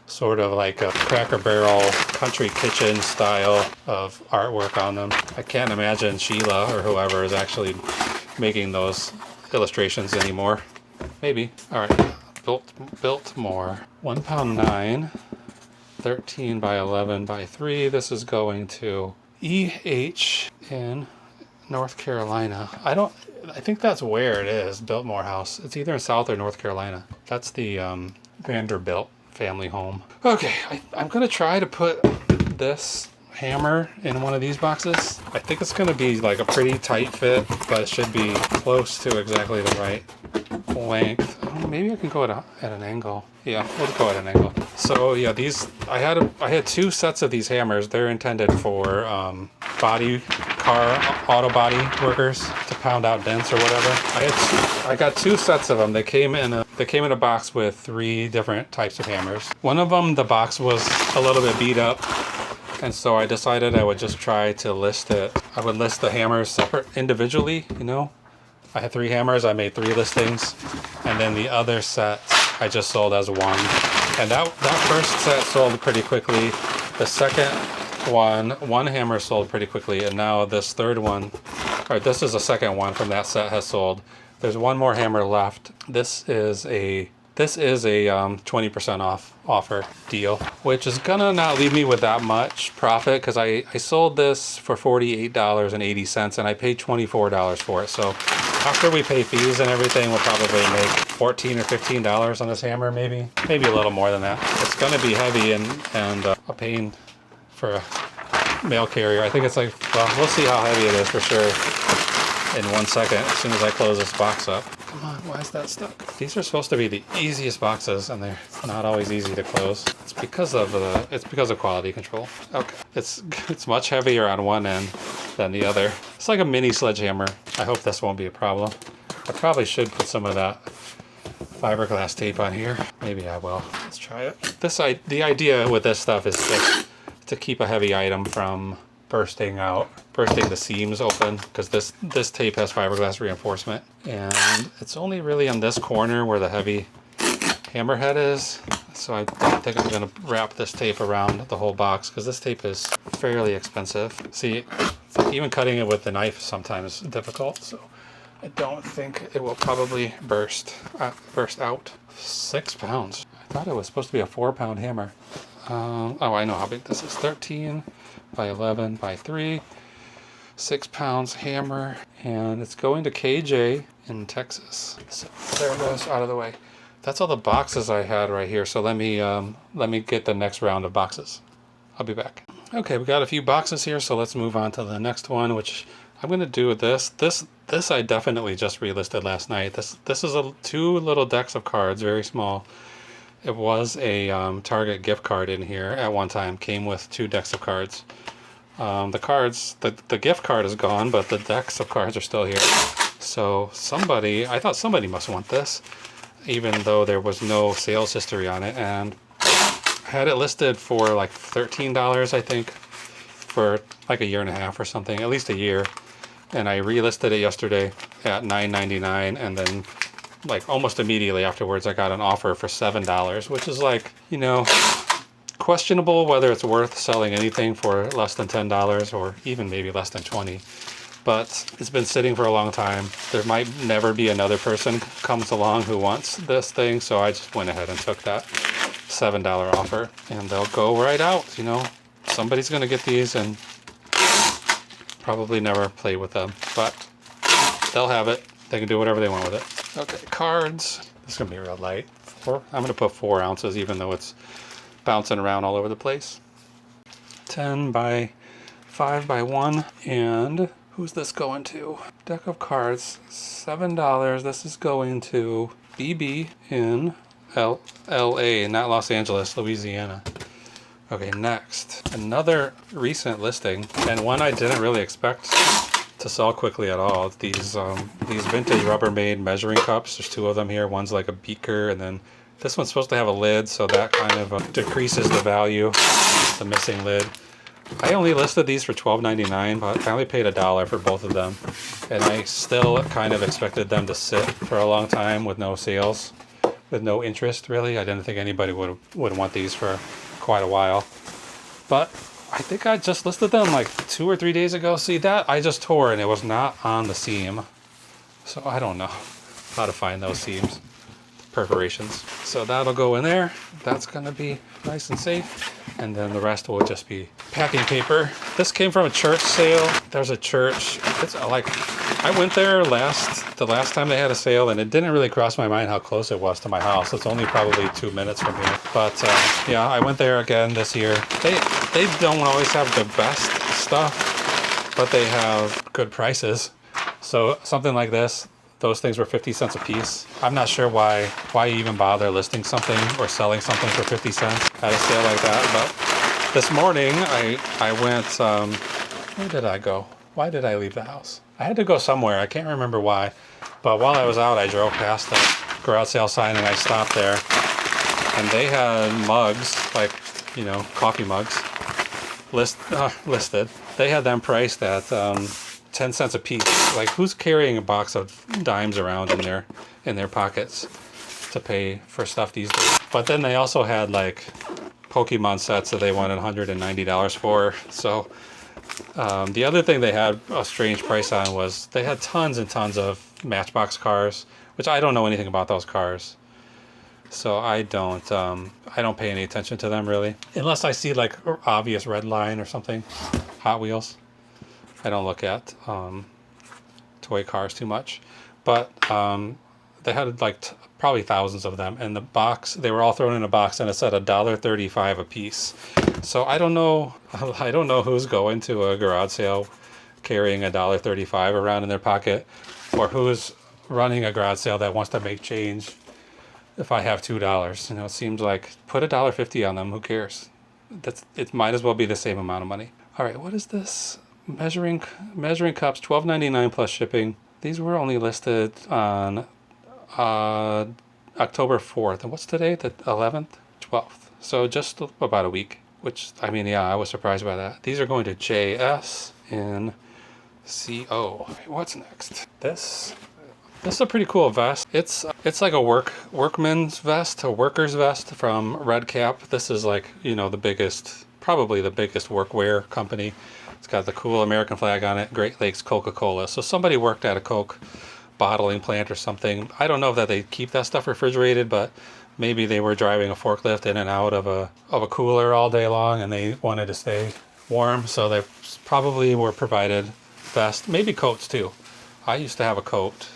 sort of like a Cracker Barrel country kitchen style of artwork on them. I can't imagine Sheila or whoever is actually making those illustrations anymore. Maybe. All right, Biltmore, 1 pound 9, 13 by 11 by 3. This is going to EH in North Carolina. I think that's where it is, Biltmore House. It's either in South or North Carolina. That's the Vanderbilt family home. Okay, I'm gonna try to put this hammer in one of these boxes. I think it's going to be like a pretty tight fit, but it should be close to exactly the right length. Oh, maybe I can go at an angle. Yeah, we'll go at an angle. So yeah, these I had 2 sets of these hammers. They're intended for auto body workers to pound out dents or whatever. I got 2 sets of them. They came in a box with 3 different types of hammers. One of them, the box was a little bit beat up, and so I decided I would just try to list it. I would list the hammers separate individually, you know. I had 3 hammers, I made 3 listings, and then the other set I just sold as one. And that first set sold pretty quickly. The second one hammer sold pretty quickly, and now this third one, or this is the second one from that set, has sold. There's one more hammer left. This is a 20% off offer deal, which is gonna not leave me with that much profit because I sold this for $48.80 and I paid $24 for it. So after we pay fees and everything, we'll probably make $14 or $15 on this hammer, maybe a little more than that. It's gonna be heavy and a pain for a mail carrier. I think it's like, well, we'll see how heavy it is for sure in 1 second as soon as I close this box up. Come on, why is that stuck? These are supposed to be the easiest boxes, and they're not always easy to close. It's because of quality control. Okay, it's much heavier on one end than the other. It's like a mini sledgehammer. I hope this won't be a problem. I probably should put some of that fiberglass tape on here. Maybe I will. Let's try it. The idea with this stuff is just to keep a heavy item from bursting the seams open, because this tape has fiberglass reinforcement, and it's only really on this corner where the heavy hammer head is. So I don't think I'm going to wrap this tape around the whole box because this tape is fairly expensive. See, it's like even cutting it with the knife sometimes is difficult, so I don't think it will probably burst out. 6 pounds. I thought it was supposed to be a 4-pound hammer. Oh, I know how big this is. 13 by 11 by 3. 6 pounds hammer, and it's going to KJ in Texas. So there it goes, out of the way. That's all the boxes I had right here. So let me get the next round of boxes. I'll be back. Okay, we got a few boxes here, so let's move on to the next one, which I'm gonna do with this. This I definitely just relisted last night. This is 2 little decks of cards, very small. It was a Target gift card in here at one time. Came with 2 decks of cards. The gift card is gone, but the decks of cards are still here. So I thought somebody must want this, even though there was no sales history on it, and I had it listed for like $13, I think, for like a year and a half or something, at least a year. And I relisted it yesterday at $9.99, and then like almost immediately afterwards I got an offer for $7, which is like, you know, questionable whether it's worth selling anything for less than $10 or even maybe less than $20. But it's been sitting for a long time. There might never be another person comes along who wants this thing, so I just went ahead and took that $7 offer, and they'll go right out, you know. Somebody's gonna get these and probably never play with them, but they'll have it. They can do whatever they want with it. Okay, cards. This is gonna be real light. I'm gonna put 4 ounces, even though it's bouncing around all over the place. 10 by 5 by 1, and who's this going to? Deck of cards, $7. This is going to BB in LA, not Los Angeles, Louisiana. Okay, next, another recent listing, and one I didn't really expect to sell quickly at all. These vintage Rubbermaid measuring cups. There's 2 of them here. One's like a beaker, and then this one's supposed to have a lid, so that kind of decreases the value, the missing lid. I only listed these for $12.99, but I only paid $1 for both of them, and I still kind of expected them to sit for a long time with no sales, with no interest really. I didn't think anybody would want these for quite a while, but I think I just listed them like 2 or 3 days ago. See, that I just tore and it was not on the seam, so I don't know how to find those seams, perforations. So that'll go in there. That's gonna be nice and safe, and then the rest will just be packing paper. This came from a church sale. There's a church. It's like, I went there the last time they had a sale, and it didn't really cross my mind how close it was to my house. It's only probably 2 minutes from here, but yeah, I went there again this year. they don't always have the best stuff, but they have good prices. So something like this, those things were 50 cents a piece. I'm not sure why you even bother listing something or selling something for 50 cents at a sale like that. But this morning I went, where did I go? Why did I leave the house? I had to go somewhere. I can't remember why. But while I was out, I drove past the garage sale sign and I stopped there. And they had mugs, like, you know, coffee mugs, listed. They had them priced at 10 cents a piece. Like, who's carrying a box of dimes around in their pockets to pay for stuff these days? But then they also had like Pokemon sets that they wanted $190 for. So the other thing they had a strange price on was they had tons and tons of Matchbox cars, which I don't know anything about those cars. So I don't pay any attention to them really, unless I see like obvious red line or something. Hot Wheels. I don't look at toy cars too much, but they had like probably thousands of them, and the box, they were all thrown in a box, and it said $1.35 a piece. So I don't know who's going to a garage sale carrying $1.35 around in their pocket, or who's running a garage sale that wants to make change. If I have $2, you know, it seems like put $1.50 on them. Who cares? It might as well be the same amount of money. All right, what is this? Measuring cups, $12.99 plus shipping. These were only listed on October 4th. And what's today? The 11th, 12th. So just about a week. Which, I mean, yeah, I was surprised by that. These are going to JSNCO. What's next? This is a pretty cool vest. It's like a workman's vest, a worker's vest from Red Cap. This is like, you know, probably the biggest workwear company. It's got the cool American flag on it, Great Lakes Coca-Cola. So somebody worked at a Coke bottling plant or something. I don't know if that they keep that stuff refrigerated, but maybe they were driving a forklift in and out of a cooler all day long and they wanted to stay warm. So they probably were provided vests, maybe coats too. I used to have a coat.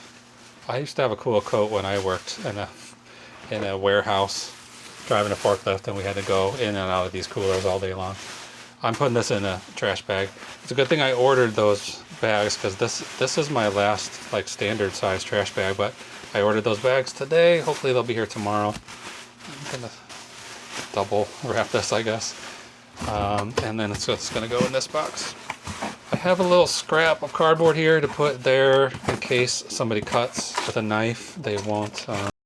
I used to have a cool coat when I worked in a warehouse driving a forklift, and we had to go in and out of these coolers all day long. I'm putting this in a trash bag. It's a good thing I ordered those bags, because this is my last like standard size trash bag, but I ordered those bags today. Hopefully they'll be here tomorrow. I'm gonna double wrap this, I guess, and then it's just gonna go in this box. I have a little scrap of cardboard here to put there in case somebody cuts with a knife. They won't